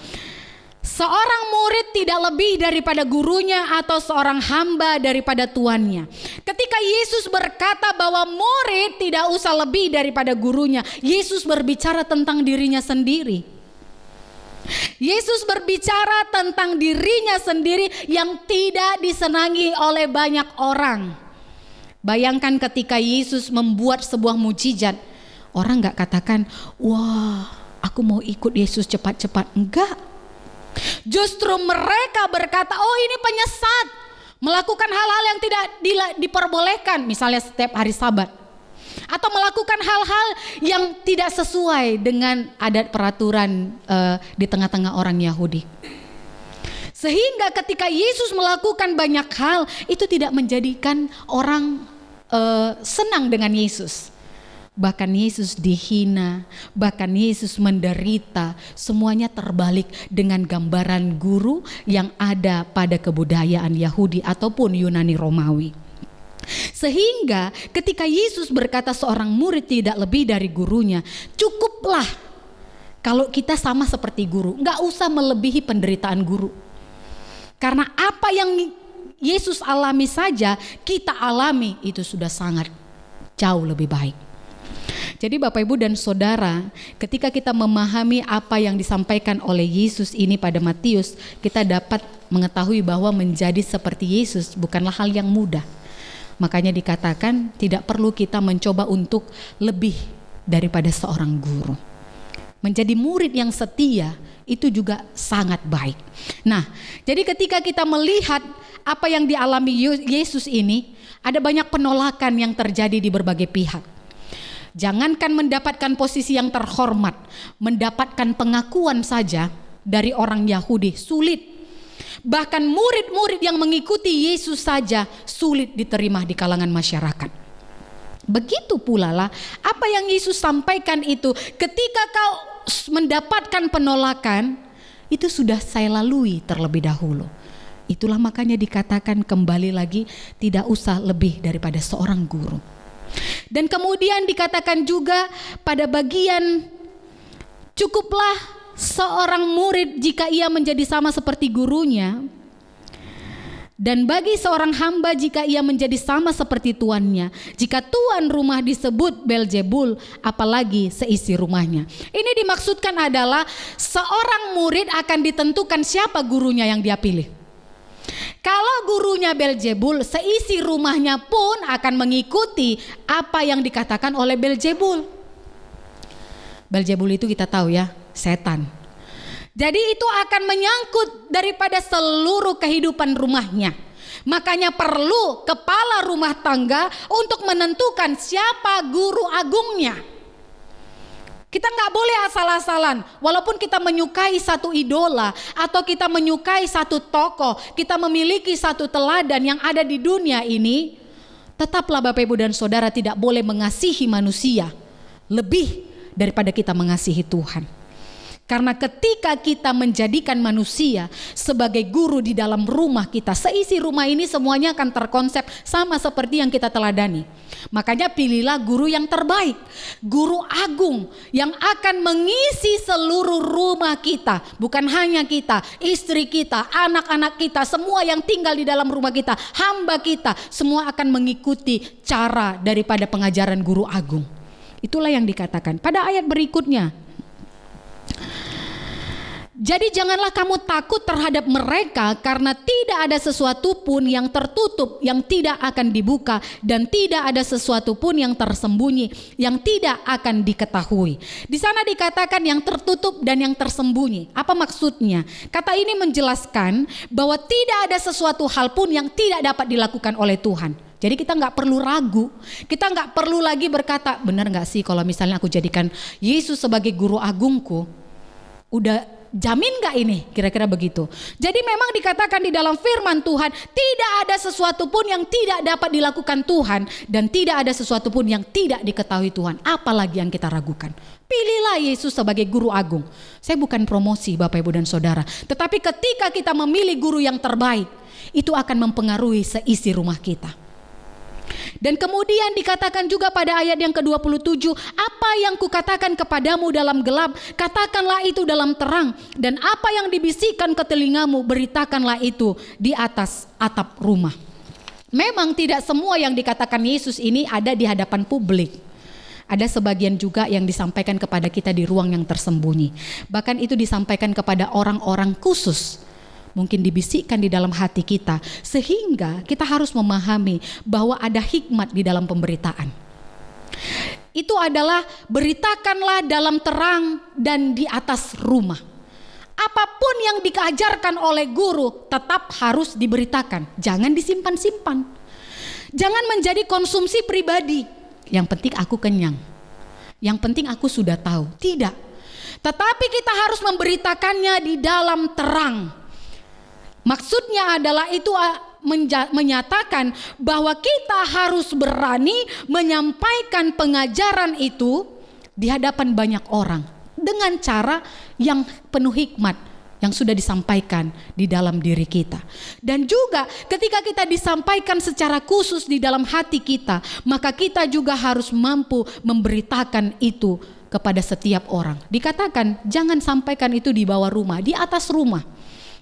Seorang murid tidak lebih daripada gurunya atau seorang hamba daripada tuannya. Ketika Yesus berkata bahwa murid tidak usah lebih daripada gurunya, Yesus berbicara tentang dirinya sendiri. Yesus berbicara tentang dirinya sendiri yang tidak disenangi oleh banyak orang. Bayangkan ketika Yesus membuat sebuah mujizat, orang gak katakan, wah aku mau ikut Yesus cepat-cepat. Enggak. Justru mereka berkata, oh ini penyesat, melakukan hal-hal yang tidak diperbolehkan, misalnya setiap hari Sabat, atau melakukan hal-hal yang tidak sesuai dengan adat peraturan di tengah-tengah orang Yahudi. Sehingga ketika Yesus melakukan banyak hal, itu tidak menjadikan orang senang dengan Yesus. Bahkan Yesus dihina, bahkan Yesus menderita, semuanya terbalik dengan gambaran guru yang ada pada kebudayaan Yahudi ataupun Yunani Romawi. Sehingga ketika Yesus berkata seorang murid tidak lebih dari gurunya, cukuplah kalau kita sama seperti guru, gak usah melebihi penderitaan guru. Karena apa yang Yesus alami saja kita alami, itu sudah sangat jauh lebih baik. Jadi Bapak Ibu dan Saudara, ketika kita memahami apa yang disampaikan oleh Yesus ini pada Matius, kita dapat mengetahui bahwa menjadi seperti Yesus bukanlah hal yang mudah. Makanya dikatakan tidak perlu kita mencoba untuk lebih daripada seorang guru. Menjadi murid yang setia itu juga sangat baik. Nah, jadi ketika kita melihat apa yang dialami Yesus ini, ada banyak penolakan yang terjadi di berbagai pihak. Jangankan mendapatkan posisi yang terhormat, mendapatkan pengakuan saja dari orang Yahudi sulit. Bahkan murid-murid yang mengikuti Yesus saja sulit diterima di kalangan masyarakat. Begitu pula lah apa yang Yesus sampaikan itu, ketika kau mendapatkan penolakan, itu sudah saya lalui terlebih dahulu. Itulah makanya dikatakan kembali lagi tidak usah lebih daripada seorang guru. Dan kemudian dikatakan juga pada bagian cukuplah seorang murid jika ia menjadi sama seperti gurunya, dan bagi seorang hamba jika ia menjadi sama seperti tuannya. Jika tuan rumah disebut Beelzebul, apalagi seisi rumahnya. Ini dimaksudkan adalah seorang murid akan ditentukan siapa gurunya yang dia pilih. Kalau gurunya Beelzebul, seisi rumahnya pun akan mengikuti apa yang dikatakan oleh Beelzebul. Beelzebul itu kita tahu ya, setan. Jadi itu akan menyangkut daripada seluruh kehidupan rumahnya. Makanya perlu kepala rumah tangga untuk menentukan siapa guru agungnya. Kita gak boleh asal-asalan, walaupun kita menyukai satu idola atau kita menyukai satu tokoh, kita memiliki satu teladan yang ada di dunia ini, tetaplah Bapak Ibu dan Saudara tidak boleh mengasihi manusia lebih daripada kita mengasihi Tuhan. Karena ketika kita menjadikan manusia sebagai guru di dalam rumah kita, seisi rumah ini semuanya akan terkonsep sama seperti yang kita teladani. Makanya pilihlah guru yang terbaik, guru agung yang akan mengisi seluruh rumah kita. Bukan hanya kita, istri kita, anak-anak kita, semua yang tinggal di dalam rumah kita, hamba kita, semua akan mengikuti cara daripada pengajaran guru agung. Itulah yang dikatakan pada ayat berikutnya. Jadi janganlah kamu takut terhadap mereka, karena tidak ada sesuatu pun yang tertutup yang tidak akan dibuka, dan tidak ada sesuatu pun yang tersembunyi yang tidak akan diketahui. Di sana dikatakan yang tertutup dan yang tersembunyi. Apa maksudnya? Kata ini menjelaskan bahwa tidak ada sesuatu hal pun yang tidak dapat dilakukan oleh Tuhan. Jadi kita nggak perlu ragu, kita nggak perlu lagi berkata, benar nggak sih kalau misalnya aku jadikan Yesus sebagai guru agungku, udah jamin gak ini? Kira-kira begitu. Jadi memang dikatakan di dalam firman Tuhan, tidak ada sesuatu pun yang tidak dapat dilakukan Tuhan, dan tidak ada sesuatu pun yang tidak diketahui Tuhan. Apalagi yang kita ragukan. Pilihlah Yesus sebagai guru agung. Saya bukan promosi Bapak Ibu dan Saudara, tetapi ketika kita memilih guru yang terbaik, itu akan mempengaruhi seisi rumah kita. Dan kemudian dikatakan juga pada ayat yang ke-27, apa yang kukatakan kepadamu dalam gelap, katakanlah itu dalam terang, dan apa yang dibisikkan ke telingamu, beritakanlah itu di atas atap rumah. Memang tidak semua yang dikatakan Yesus ini ada di hadapan publik. Ada sebagian juga yang disampaikan kepada kita di ruang yang tersembunyi. Bahkan itu disampaikan kepada orang-orang khusus. Mungkin dibisikkan di dalam hati kita, sehingga kita harus memahami bahwa ada hikmat di dalam pemberitaan. Itu adalah beritakanlah dalam terang dan di atas rumah. Apapun yang diajarkan oleh guru tetap harus diberitakan, jangan disimpan-simpan. Jangan menjadi konsumsi pribadi. Yang penting aku kenyang, yang penting aku sudah tahu. Tidak, tetapi kita harus memberitakannya di dalam terang. Maksudnya adalah itu menyatakan bahwa kita harus berani menyampaikan pengajaran itu di hadapan banyak orang dengan cara yang penuh hikmat yang sudah disampaikan di dalam diri kita. Dan juga ketika kita disampaikan secara khusus di dalam hati kita, maka kita juga harus mampu memberitakan itu kepada setiap orang. Dikatakan jangan sampaikan itu di bawah rumah, di atas rumah.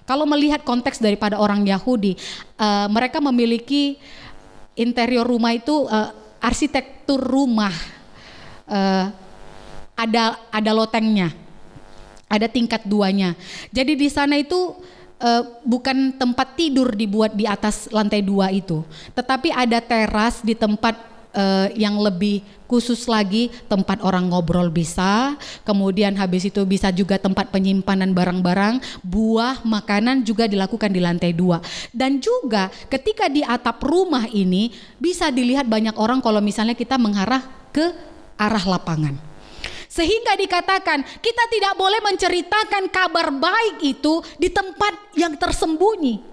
Kalau melihat konteks daripada orang Yahudi, mereka memiliki interior rumah itu, arsitektur rumah, ada lotengnya, ada tingkat duanya. Jadi di sana itu bukan tempat tidur dibuat di atas lantai 2 itu, tetapi ada teras di tempat yang lebih khusus lagi, tempat orang ngobrol bisa, kemudian habis itu bisa juga tempat penyimpanan barang-barang, buah, makanan juga dilakukan di lantai 2. Dan juga ketika di atap rumah ini bisa dilihat banyak orang kalau misalnya kita mengarah ke arah lapangan. Sehingga dikatakan kita tidak boleh menceritakan kabar baik itu di tempat yang tersembunyi.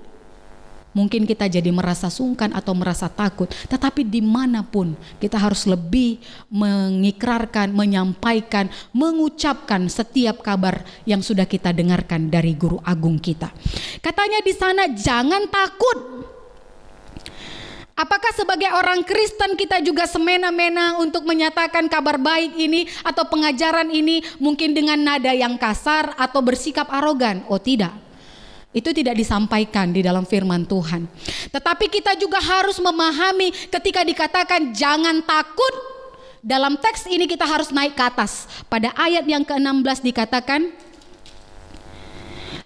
Mungkin kita jadi merasa sungkan atau merasa takut, tetapi dimanapun kita harus lebih mengikrarkan, menyampaikan, mengucapkan setiap kabar yang sudah kita dengarkan dari guru agung kita. Katanya di sana jangan takut. Apakah sebagai orang Kristen kita juga semena-mena untuk menyatakan kabar baik ini atau pengajaran ini mungkin dengan nada yang kasar atau bersikap arogan? Oh tidak. Itu tidak disampaikan di dalam firman Tuhan. Tetapi kita juga harus memahami ketika dikatakan jangan takut. Dalam teks ini kita harus naik ke atas. Pada ayat yang ke-16 dikatakan,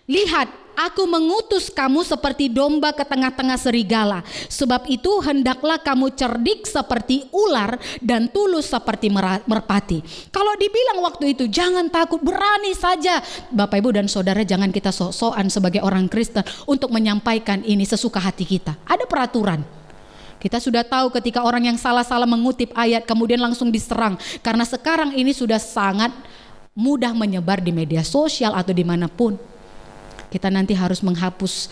lihat, aku mengutus kamu seperti domba ke tengah-tengah serigala. Sebab itu hendaklah kamu cerdik seperti ular dan tulus seperti merpati. Kalau dibilang waktu itu jangan takut, berani saja. Bapak Ibu dan Saudara, jangan kita sok-sokan sebagai orang Kristen untuk menyampaikan ini sesuka hati kita. Ada peraturan. Kita sudah tahu ketika orang yang salah-salah mengutip ayat kemudian langsung diserang. Karena sekarang ini sudah sangat mudah menyebar di media sosial atau dimanapun. Kita nanti harus menghapus,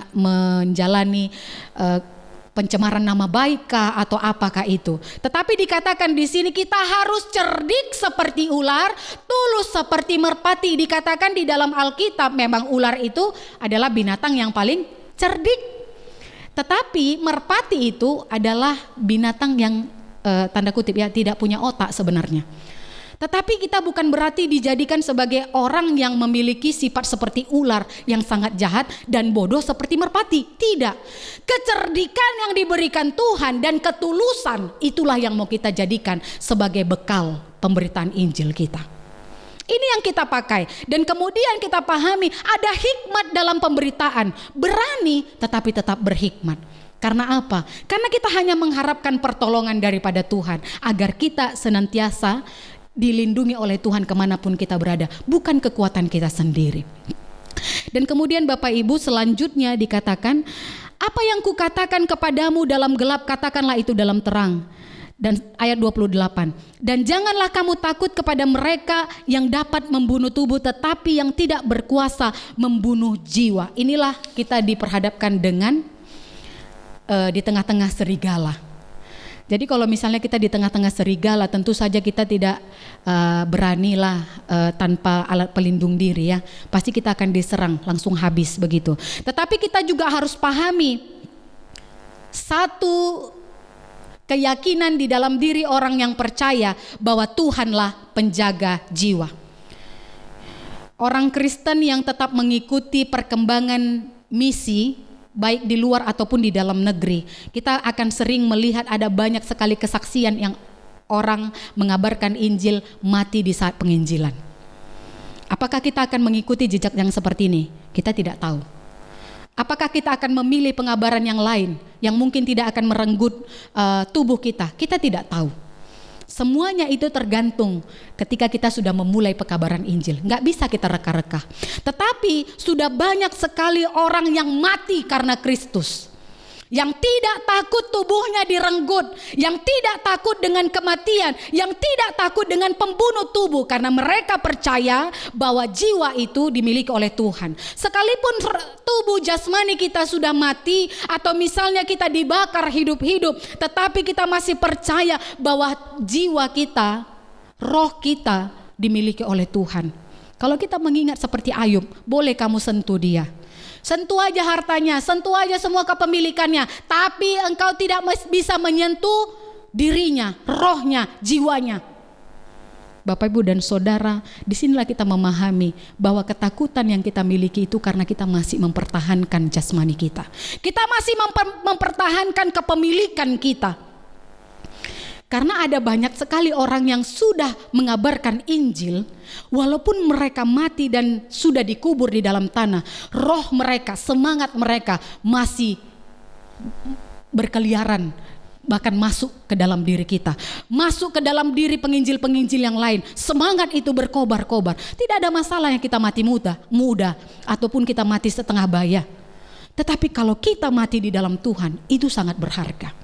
menjalani pencemaran nama baik kah atau apakah itu. Tetapi dikatakan di sini kita harus cerdik seperti ular, tulus seperti merpati. Dikatakan di dalam Alkitab memang ular itu adalah binatang yang paling cerdik. Tetapi merpati itu adalah binatang yang tanda kutip ya tidak punya otak sebenarnya. Tetapi kita bukan berarti dijadikan sebagai orang yang memiliki sifat seperti ular yang sangat jahat dan bodoh seperti merpati. Tidak. Kecerdikan yang diberikan Tuhan dan ketulusan itulah yang mau kita jadikan sebagai bekal pemberitaan Injil kita. Ini yang kita pakai. Dan kemudian kita pahami ada hikmat dalam pemberitaan. Berani tetapi tetap berhikmat. Karena apa? Karena kita hanya mengharapkan pertolongan daripada Tuhan agar kita senantiasa dilindungi oleh Tuhan kemanapun kita berada, bukan kekuatan kita sendiri. Dan kemudian Bapak Ibu selanjutnya dikatakan, apa yang kukatakan kepadamu dalam gelap, katakanlah itu dalam terang. Dan ayat 28, dan janganlah kamu takut kepada mereka yang dapat membunuh tubuh tetapi yang tidak berkuasa membunuh jiwa. Inilah kita diperhadapkan dengan di tengah-tengah serigala. Jadi kalau misalnya kita di tengah-tengah serigala, tentu saja kita tidak beranilah tanpa alat pelindung diri ya. Pasti kita akan diserang, langsung habis begitu. Tetapi kita juga harus pahami satu keyakinan di dalam diri orang yang percaya bahwa Tuhanlah penjaga jiwa. Orang Kristen yang tetap mengikuti perkembangan misi baik di luar ataupun di dalam negeri, kita akan sering melihat ada banyak sekali kesaksian yang orang mengabarkan Injil mati di saat penginjilan. Apakah kita akan mengikuti jejak yang seperti ini? Kita tidak tahu. Apakah kita akan memilih pengabaran yang lain yang mungkin tidak akan merenggut tubuh kita? Kita tidak tahu. Semuanya itu tergantung ketika kita sudah memulai pekabaran Injil. Nggak bisa kita reka-reka. Tetapi sudah banyak sekali orang yang mati karena Kristus, yang tidak takut tubuhnya direnggut, yang tidak takut dengan kematian, yang tidak takut dengan pembunuh tubuh, karena mereka percaya bahwa jiwa itu dimiliki oleh Tuhan. Sekalipun tubuh jasmani kita sudah mati atau misalnya kita dibakar hidup-hidup, tetapi kita masih percaya bahwa jiwa kita, roh kita dimiliki oleh Tuhan. Kalau kita mengingat seperti Ayub, boleh kamu sentuh dia, sentuh aja hartanya, sentuh aja semua kepemilikannya, tapi engkau tidak bisa menyentuh dirinya, rohnya, jiwanya. Bapak, Ibu dan Saudara, disinilah kita memahami bahwa ketakutan yang kita miliki itu karena kita masih mempertahankan jasmani kita. Kita masih mempertahankan kepemilikan kita. Karena ada banyak sekali orang yang sudah mengabarkan Injil, walaupun mereka mati dan sudah dikubur di dalam tanah, roh mereka, semangat mereka masih berkeliaran, bahkan masuk ke dalam diri kita, masuk ke dalam diri penginjil-penginjil yang lain. Semangat itu berkobar-kobar. Tidak ada masalah yang kita mati muda ataupun kita mati setengah baya. Tetapi kalau kita mati di dalam Tuhan, itu sangat berharga.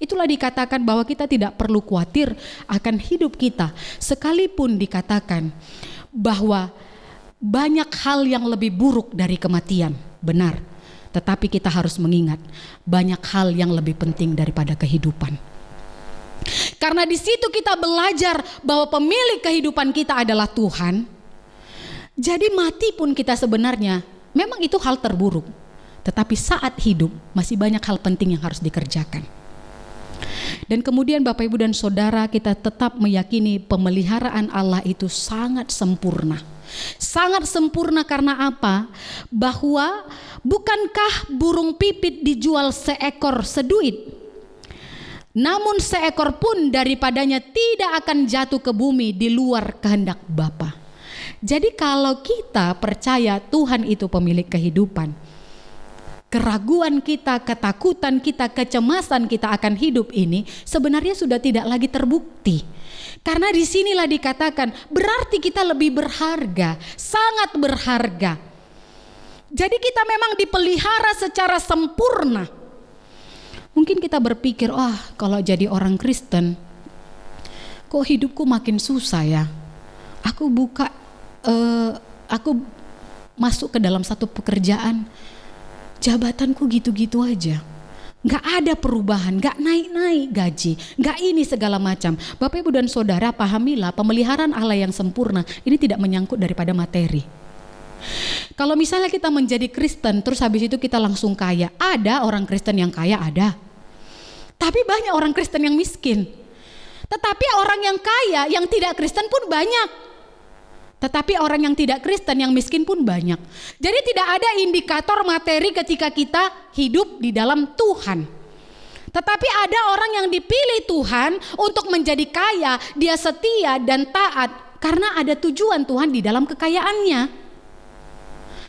Itulah dikatakan bahwa kita tidak perlu khawatir akan hidup kita, sekalipun dikatakan bahwa banyak hal yang lebih buruk dari kematian. Benar, tetapi kita harus mengingat banyak hal yang lebih penting daripada kehidupan. Karena di situ kita belajar bahwa pemilik kehidupan kita adalah Tuhan. Jadi mati pun kita sebenarnya memang itu hal terburuk, tetapi saat hidup masih banyak hal penting yang harus dikerjakan. Dan kemudian Bapak, Ibu dan Saudara, kita tetap meyakini pemeliharaan Allah itu sangat sempurna. Sangat sempurna karena apa? Bahwa bukankah burung pipit dijual seekor seduit? Namun seekor pun daripadanya tidak akan jatuh ke bumi di luar kehendak Bapa. Jadi kalau kita percaya Tuhan itu pemilik kehidupan, keraguan kita, ketakutan kita, kecemasan kita akan hidup ini sebenarnya sudah tidak lagi terbukti. Karena disinilah dikatakan berarti kita lebih berharga, sangat berharga. Jadi kita memang dipelihara secara sempurna. Mungkin kita berpikir, kalau jadi orang Kristen, kok hidupku makin susah ya. Aku masuk ke dalam satu pekerjaan, jabatanku gitu-gitu aja. Gak ada perubahan, gak naik-naik gaji, gak ini segala macam. Bapak Ibu dan Saudara, pahamilah pemeliharaan Allah yang sempurna ini tidak menyangkut daripada materi. Kalau misalnya kita menjadi Kristen terus habis itu kita langsung kaya, ada orang Kristen yang kaya, ada. Tapi banyak orang Kristen yang miskin. Tetapi orang yang kaya yang tidak Kristen pun banyak. Tetapi orang yang tidak Kristen yang miskin pun banyak. Jadi tidak ada indikator materi ketika kita hidup di dalam Tuhan. Tetapi ada orang yang dipilih Tuhan untuk menjadi kaya, dia setia dan taat karena ada tujuan Tuhan di dalam kekayaannya.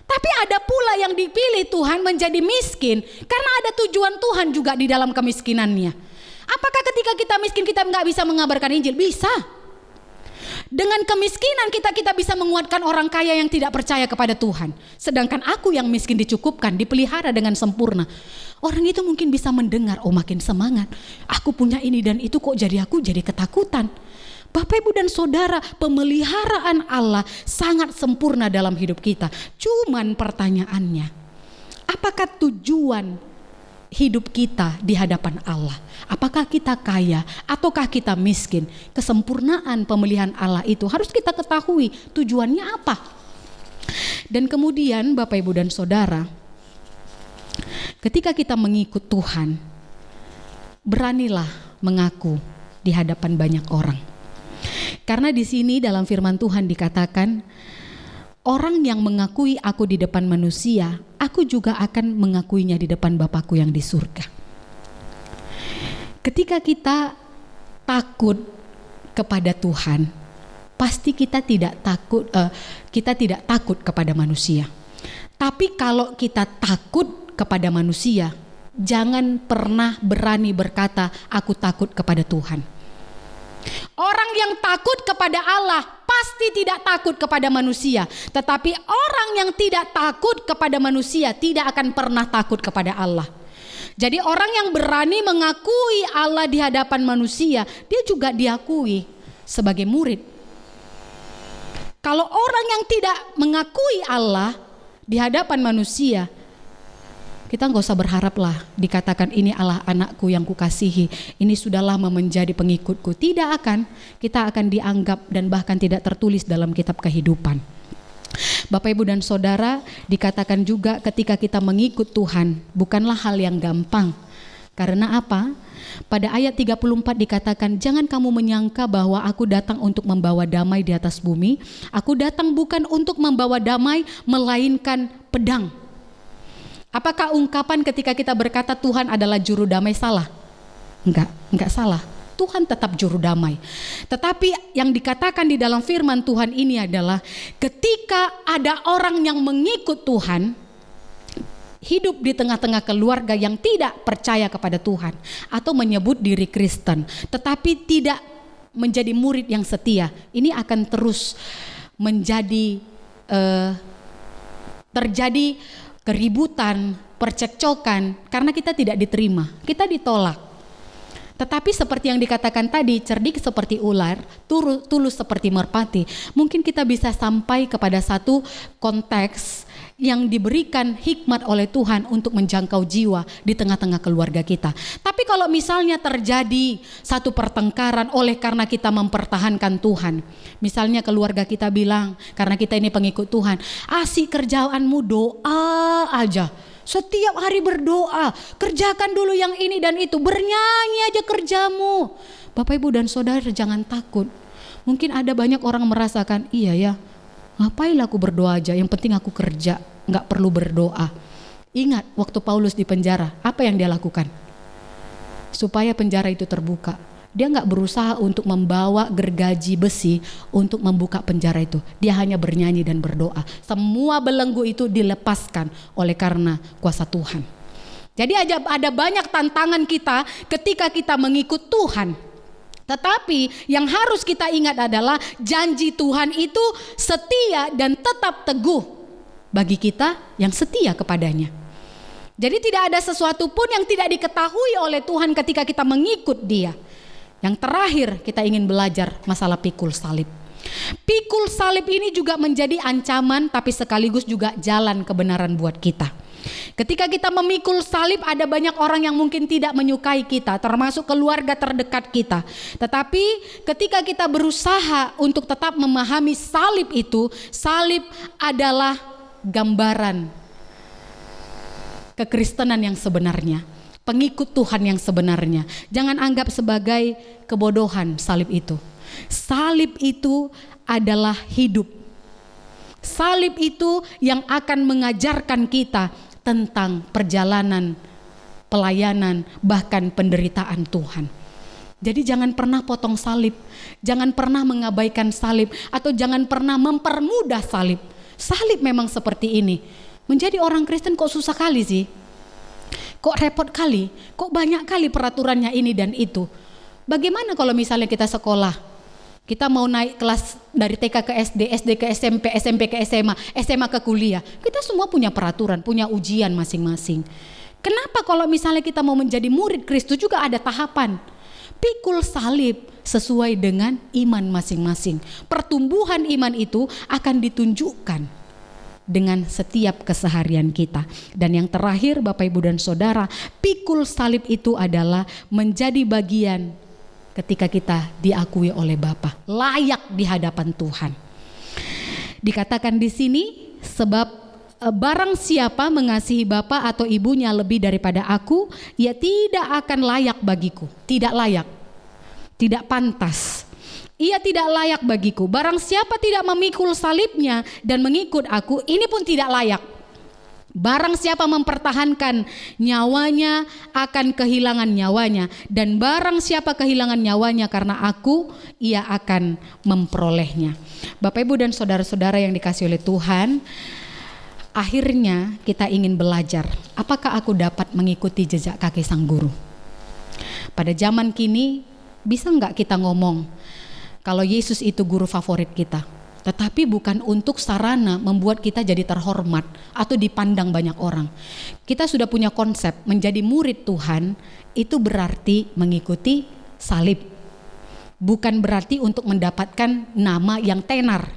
Tapi ada pula yang dipilih Tuhan menjadi miskin karena ada tujuan Tuhan juga di dalam kemiskinannya. Apakah ketika kita miskin kita nggak bisa mengabarkan Injil? Bisa. Dengan kemiskinan kita bisa menguatkan orang kaya yang tidak percaya kepada Tuhan. Sedangkan aku yang miskin dicukupkan, dipelihara dengan sempurna. Orang itu mungkin bisa mendengar, oh makin semangat. Aku punya ini dan itu kok aku jadi ketakutan. Bapak Ibu dan Saudara, pemeliharaan Allah sangat sempurna dalam hidup kita. Cuman pertanyaannya, apakah tujuan hidup kita di hadapan Allah? Apakah kita kaya ataukah kita miskin? Kesempurnaan pemeliharaan Allah itu harus kita ketahui tujuannya apa. Dan kemudian Bapak Ibu dan Saudara, ketika kita mengikut Tuhan, beranilah mengaku di hadapan banyak orang. Karena di sini dalam firman Tuhan dikatakan, orang yang mengakui aku di depan manusia, aku juga akan mengakuinya di depan Bapakku yang di surga. Ketika kita takut kepada Tuhan, pasti kita tidak takut kepada manusia. Tapi kalau kita takut kepada manusia, jangan pernah berani berkata aku takut kepada Tuhan. Orang yang takut kepada Allah pasti tidak takut kepada manusia. Tetapi orang yang tidak takut kepada manusia tidak akan pernah takut kepada Allah. Jadi orang yang berani mengakui Allah di hadapan manusia, dia juga diakui sebagai murid. Kalau orang yang tidak mengakui Allah di hadapan manusia, kita nggak usah berharap lah dikatakan ini Allah anakku yang kukasihi, ini sudah lama menjadi pengikutku. Tidak akan, kita akan dianggap dan bahkan tidak tertulis dalam kitab kehidupan. Bapak Ibu dan Saudara, dikatakan juga ketika kita mengikut Tuhan bukanlah hal yang gampang. Karena apa? Pada ayat 34 dikatakan, jangan kamu menyangka bahwa aku datang untuk membawa damai di atas bumi. Aku datang bukan untuk membawa damai, melainkan pedang. Apakah ungkapan ketika kita berkata Tuhan adalah juru damai salah? Enggak salah. Tuhan tetap juru damai. Tetapi yang dikatakan di dalam firman Tuhan ini adalah ketika ada orang yang mengikut Tuhan, hidup di tengah-tengah keluarga yang tidak percaya kepada Tuhan atau menyebut diri Kristen, tetapi tidak menjadi murid yang setia, ini akan terus menjadi terjadi keributan, percekcokan karena kita tidak diterima, kita ditolak. Tetapi seperti yang dikatakan tadi, cerdik seperti ular, tulus seperti merpati. Mungkin kita bisa sampai kepada satu konteks yang diberikan hikmat oleh Tuhan untuk menjangkau jiwa di tengah-tengah keluarga kita. Tapi kalau misalnya terjadi satu pertengkaran oleh karena kita mempertahankan Tuhan. Misalnya keluarga kita bilang, karena kita ini pengikut Tuhan, asik kerjaanmu doa aja. Setiap hari berdoa, kerjakan dulu yang ini dan itu, bernyanyi aja kerjamu. Bapak Ibu dan Saudara jangan takut. Mungkin ada banyak orang merasakan, iya ya, ngapain aku berdoa aja, yang penting aku kerja, gak perlu berdoa. Ingat waktu Paulus di penjara, apa yang dia lakukan? Supaya penjara itu terbuka. Dia gak berusaha untuk membawa gergaji besi untuk membuka penjara itu. Dia hanya bernyanyi dan berdoa. Semua belenggu itu dilepaskan oleh karena kuasa Tuhan. Jadi ada banyak tantangan kita ketika kita mengikut Tuhan. Tetapi yang harus kita ingat adalah janji Tuhan itu setia dan tetap teguh bagi kita yang setia kepadanya. Jadi tidak ada sesuatu pun yang tidak diketahui oleh Tuhan ketika kita mengikut Dia. Yang terakhir kita ingin belajar masalah pikul salib. Pikul salib ini juga menjadi ancaman tapi sekaligus juga jalan kebenaran buat kita. Ketika kita memikul salib, ada banyak orang yang mungkin tidak menyukai kita, termasuk keluarga terdekat kita. Tetapi ketika kita berusaha untuk tetap memahami salib itu, salib adalah gambaran kekristenan yang sebenarnya, pengikut Tuhan yang sebenarnya. Jangan anggap sebagai kebodohan salib itu. Salib itu adalah hidup. Salib itu yang akan mengajarkan kita tentang perjalanan, pelayanan, bahkan penderitaan Tuhan. Jadi jangan pernah potong salib, jangan pernah mengabaikan salib, atau jangan pernah mempermudah salib. Salib memang seperti ini. Menjadi orang Kristen kok susah kali sih? Kok repot kali? Kok banyak kali peraturannya ini dan itu? Bagaimana kalau misalnya kita sekolah? Kita mau naik kelas dari TK ke SD, SD ke SMP, SMP ke SMA, SMA ke kuliah. Kita semua punya peraturan, punya ujian masing-masing. Kenapa kalau misalnya kita mau menjadi murid Kristus juga ada tahapan? Pikul salib sesuai dengan iman masing-masing. Pertumbuhan iman itu akan ditunjukkan dengan setiap keseharian kita. Dan yang terakhir Bapak Ibu dan Saudara, pikul salib itu adalah menjadi bagian ketika kita diakui oleh Bapa, layak di hadapan Tuhan. Dikatakan di sini, sebab barang siapa mengasihi bapa atau ibunya lebih daripada aku, ia tidak akan layak bagiku. Tidak layak, tidak pantas. Ia tidak layak bagiku. Barang siapa tidak memikul salibnya dan mengikut aku, ini pun tidak layak. Barang siapa mempertahankan nyawanya akan kehilangan nyawanya, dan barang siapa kehilangan nyawanya karena aku, ia akan memperolehnya. Bapak Ibu dan saudara-saudara yang dikasihi oleh Tuhan, akhirnya kita ingin belajar, apakah aku dapat mengikuti jejak kaki sang guru? Pada zaman kini bisa enggak kita ngomong kalau Yesus itu guru favorit kita? Tetapi bukan untuk sarana membuat kita jadi terhormat atau dipandang banyak orang. Kita sudah punya konsep menjadi murid Tuhan itu berarti mengikuti salib. Bukan berarti untuk mendapatkan nama yang tenar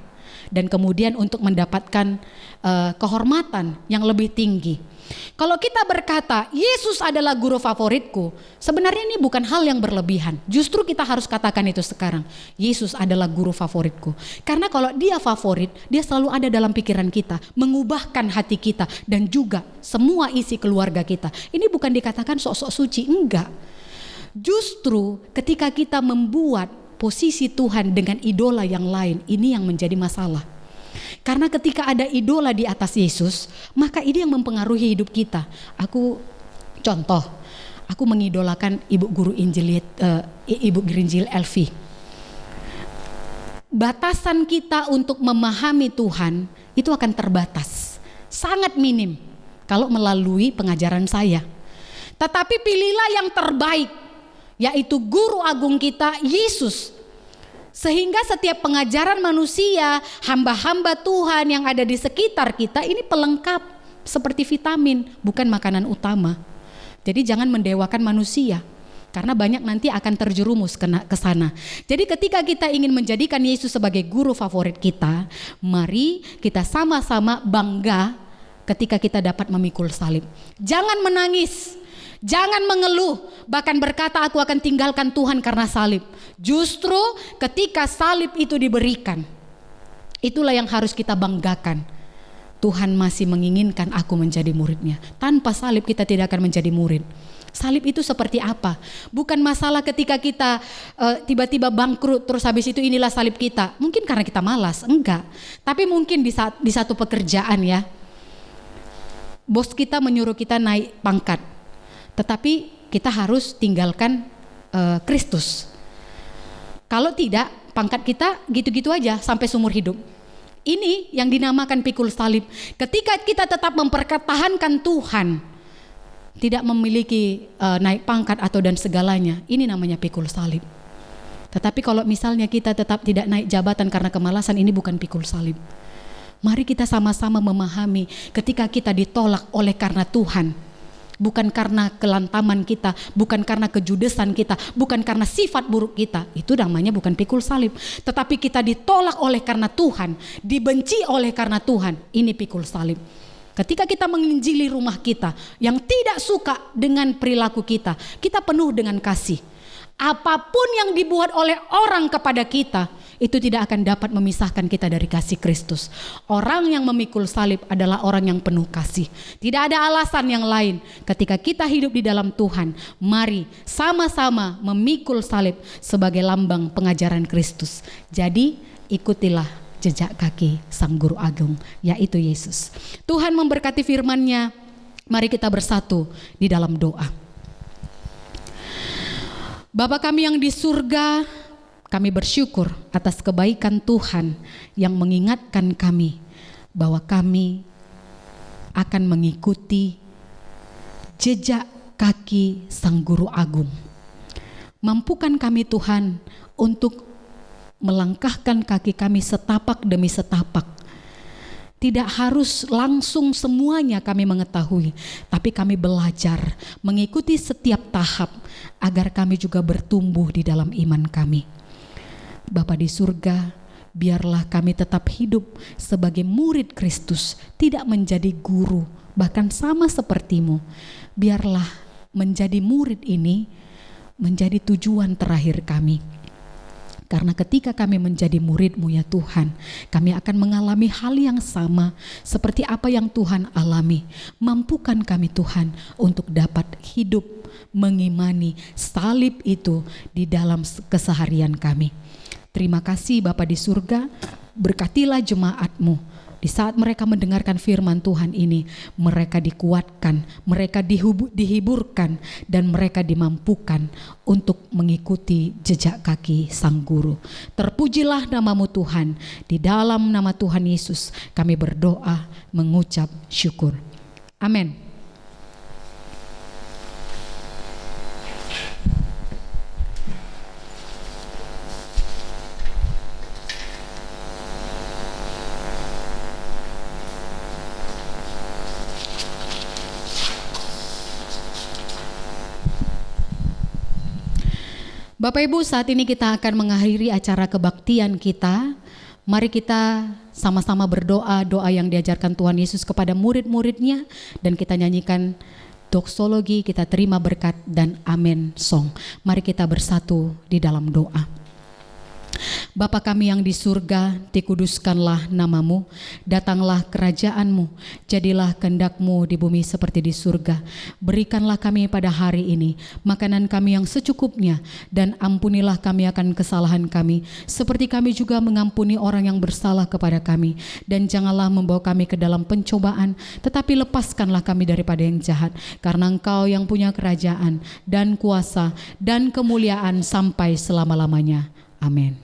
dan kemudian untuk mendapatkan kehormatan yang lebih tinggi. Kalau kita berkata Yesus adalah guru favoritku, sebenarnya ini bukan hal yang berlebihan. Justru kita harus katakan itu sekarang. Yesus adalah guru favoritku. Karena kalau dia favorit, dia selalu ada dalam pikiran kita, mengubahkan hati kita dan juga semua isi keluarga kita. Ini bukan dikatakan sok-sok suci, enggak. Justru ketika kita membuat posisi Tuhan dengan idola yang lain, ini yang menjadi masalah. Karena ketika ada idola di atas Yesus, maka ini yang mempengaruhi hidup kita. Aku mengidolakan Ibu Guru Injil Elvi. Batasan kita untuk memahami Tuhan itu akan terbatas, sangat minim kalau melalui pengajaran saya. Tetapi pilihlah yang terbaik, yaitu Guru Agung kita, Yesus. Sehingga setiap pengajaran manusia, hamba-hamba Tuhan yang ada di sekitar kita ini pelengkap seperti vitamin, bukan makanan utama. Jadi jangan mendewakan manusia, karena banyak nanti akan terjerumus ke sana. Jadi ketika kita ingin menjadikan Yesus sebagai guru favorit kita, mari kita sama-sama bangga ketika kita dapat memikul salib. Jangan menangis, jangan mengeluh, bahkan berkata aku akan tinggalkan Tuhan karena salib. Justru ketika salib itu diberikan, itulah yang harus kita banggakan. Tuhan masih menginginkan aku menjadi muridnya. Tanpa salib kita tidak akan menjadi murid. Salib itu seperti apa? Bukan masalah ketika kita tiba-tiba bangkrut terus habis itu inilah salib kita. Mungkin karena kita malas, enggak. Tapi mungkin di satu pekerjaan ya, bos kita menyuruh kita naik pangkat, tetapi kita harus tinggalkan Kristus. Kalau tidak, pangkat kita gitu-gitu aja sampai seumur hidup. Ini yang dinamakan pikul salib. Ketika kita tetap mempertahankan Tuhan, tidak memiliki naik pangkat atau dan segalanya, ini namanya pikul salib. Tetapi kalau misalnya kita tetap tidak naik jabatan karena kemalasan, ini bukan pikul salib. Mari kita sama-sama memahami ketika kita ditolak oleh karena Tuhan, bukan karena kelantaman kita, bukan karena kejudesan kita, bukan karena sifat buruk kita. Itu namanya bukan pikul salib. Tetapi kita ditolak oleh karena Tuhan, dibenci oleh karena Tuhan. Ini pikul salib. Ketika kita menginjili rumah kita yang tidak suka dengan perilaku kita, kita penuh dengan kasih. Apapun yang dibuat oleh orang kepada kita, itu tidak akan dapat memisahkan kita dari kasih Kristus. Orang yang memikul salib adalah orang yang penuh kasih. Tidak ada alasan yang lain. Ketika kita hidup di dalam Tuhan, mari sama-sama memikul salib sebagai lambang pengajaran Kristus. Jadi ikutilah jejak kaki Sang Guru Agung, yaitu Yesus. Tuhan memberkati firman-Nya. Mari kita bersatu di dalam doa. Bapa kami yang di surga, kami bersyukur atas kebaikan Tuhan yang mengingatkan kami bahwa kami akan mengikuti jejak kaki Sang Guru Agung. Mampukan kami Tuhan untuk melangkahkan kaki kami setapak demi setapak. Tidak harus langsung semuanya kami mengetahui, tapi kami belajar mengikuti setiap tahap agar kami juga bertumbuh di dalam iman kami. Bapa di surga, biarlah kami tetap hidup sebagai murid Kristus, tidak menjadi guru, bahkan sama seperti-Mu. Biarlah menjadi murid ini menjadi tujuan terakhir kami. Karena ketika kami menjadi murid-Mu ya Tuhan, kami akan mengalami hal yang sama seperti apa yang Tuhan alami. Mampukan kami Tuhan untuk dapat hidup mengimani salib itu di dalam keseharian kami. Terima kasih Bapa di surga, berkatilah jemaat-Mu. Di saat mereka mendengarkan firman Tuhan ini, mereka dikuatkan, mereka dihiburkan, dan mereka dimampukan untuk mengikuti jejak kaki Sang Guru. Terpujilah nama-Mu Tuhan, di dalam nama Tuhan Yesus kami berdoa mengucap syukur. Amin. Bapak Ibu, saat ini kita akan mengakhiri acara kebaktian kita. Mari kita sama-sama berdoa, doa yang diajarkan Tuhan Yesus kepada murid-muridnya, dan kita nyanyikan doksologi, kita terima berkat dan amen song. Mari kita bersatu di dalam doa. Bapa kami yang di surga, dikuduskanlah nama-Mu, datanglah kerajaan-Mu, jadilah kehendak-Mu di bumi seperti di surga. Berikanlah kami pada hari ini makanan kami yang secukupnya, dan ampunilah kami akan kesalahan kami, seperti kami juga mengampuni orang yang bersalah kepada kami. Dan janganlah membawa kami ke dalam pencobaan, tetapi lepaskanlah kami daripada yang jahat, karena Engkau yang punya kerajaan dan kuasa dan kemuliaan sampai selama-lamanya. Amin.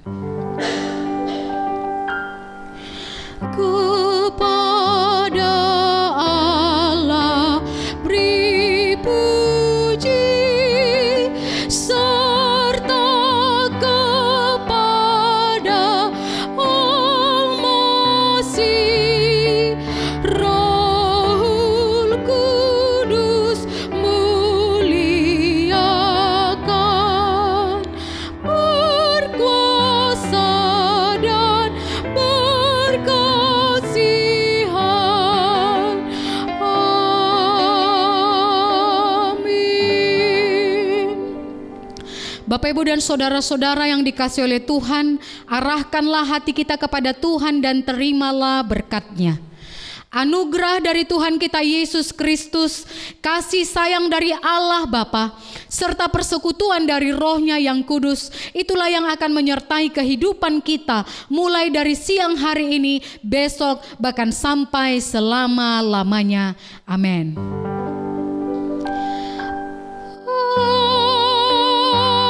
Kepada Allah beri puji, serta kepada Al-Masih, Rohul Kudus muliakan, berkuasa dan berkasihan. Amin. Bapak, Ibu, dan saudara-saudara yang dikasihi oleh Tuhan, arahkanlah hati kita kepada Tuhan dan terimalah berkat-Nya. Anugerah dari Tuhan kita Yesus Kristus, kasih sayang dari Allah Bapa, serta persekutuan dari Roh-Nya yang kudus, itulah yang akan menyertai kehidupan kita mulai dari siang hari ini, besok, bahkan sampai selama-lamanya. Amin.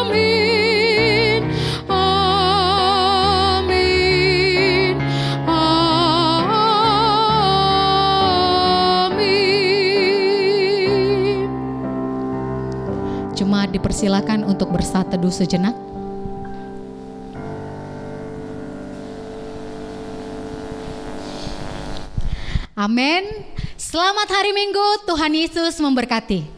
Amin. Amin. Amin. Jemaat dipersilakan untuk bersatu teduh sejenak. Amin. Selamat hari Minggu, Tuhan Yesus memberkati.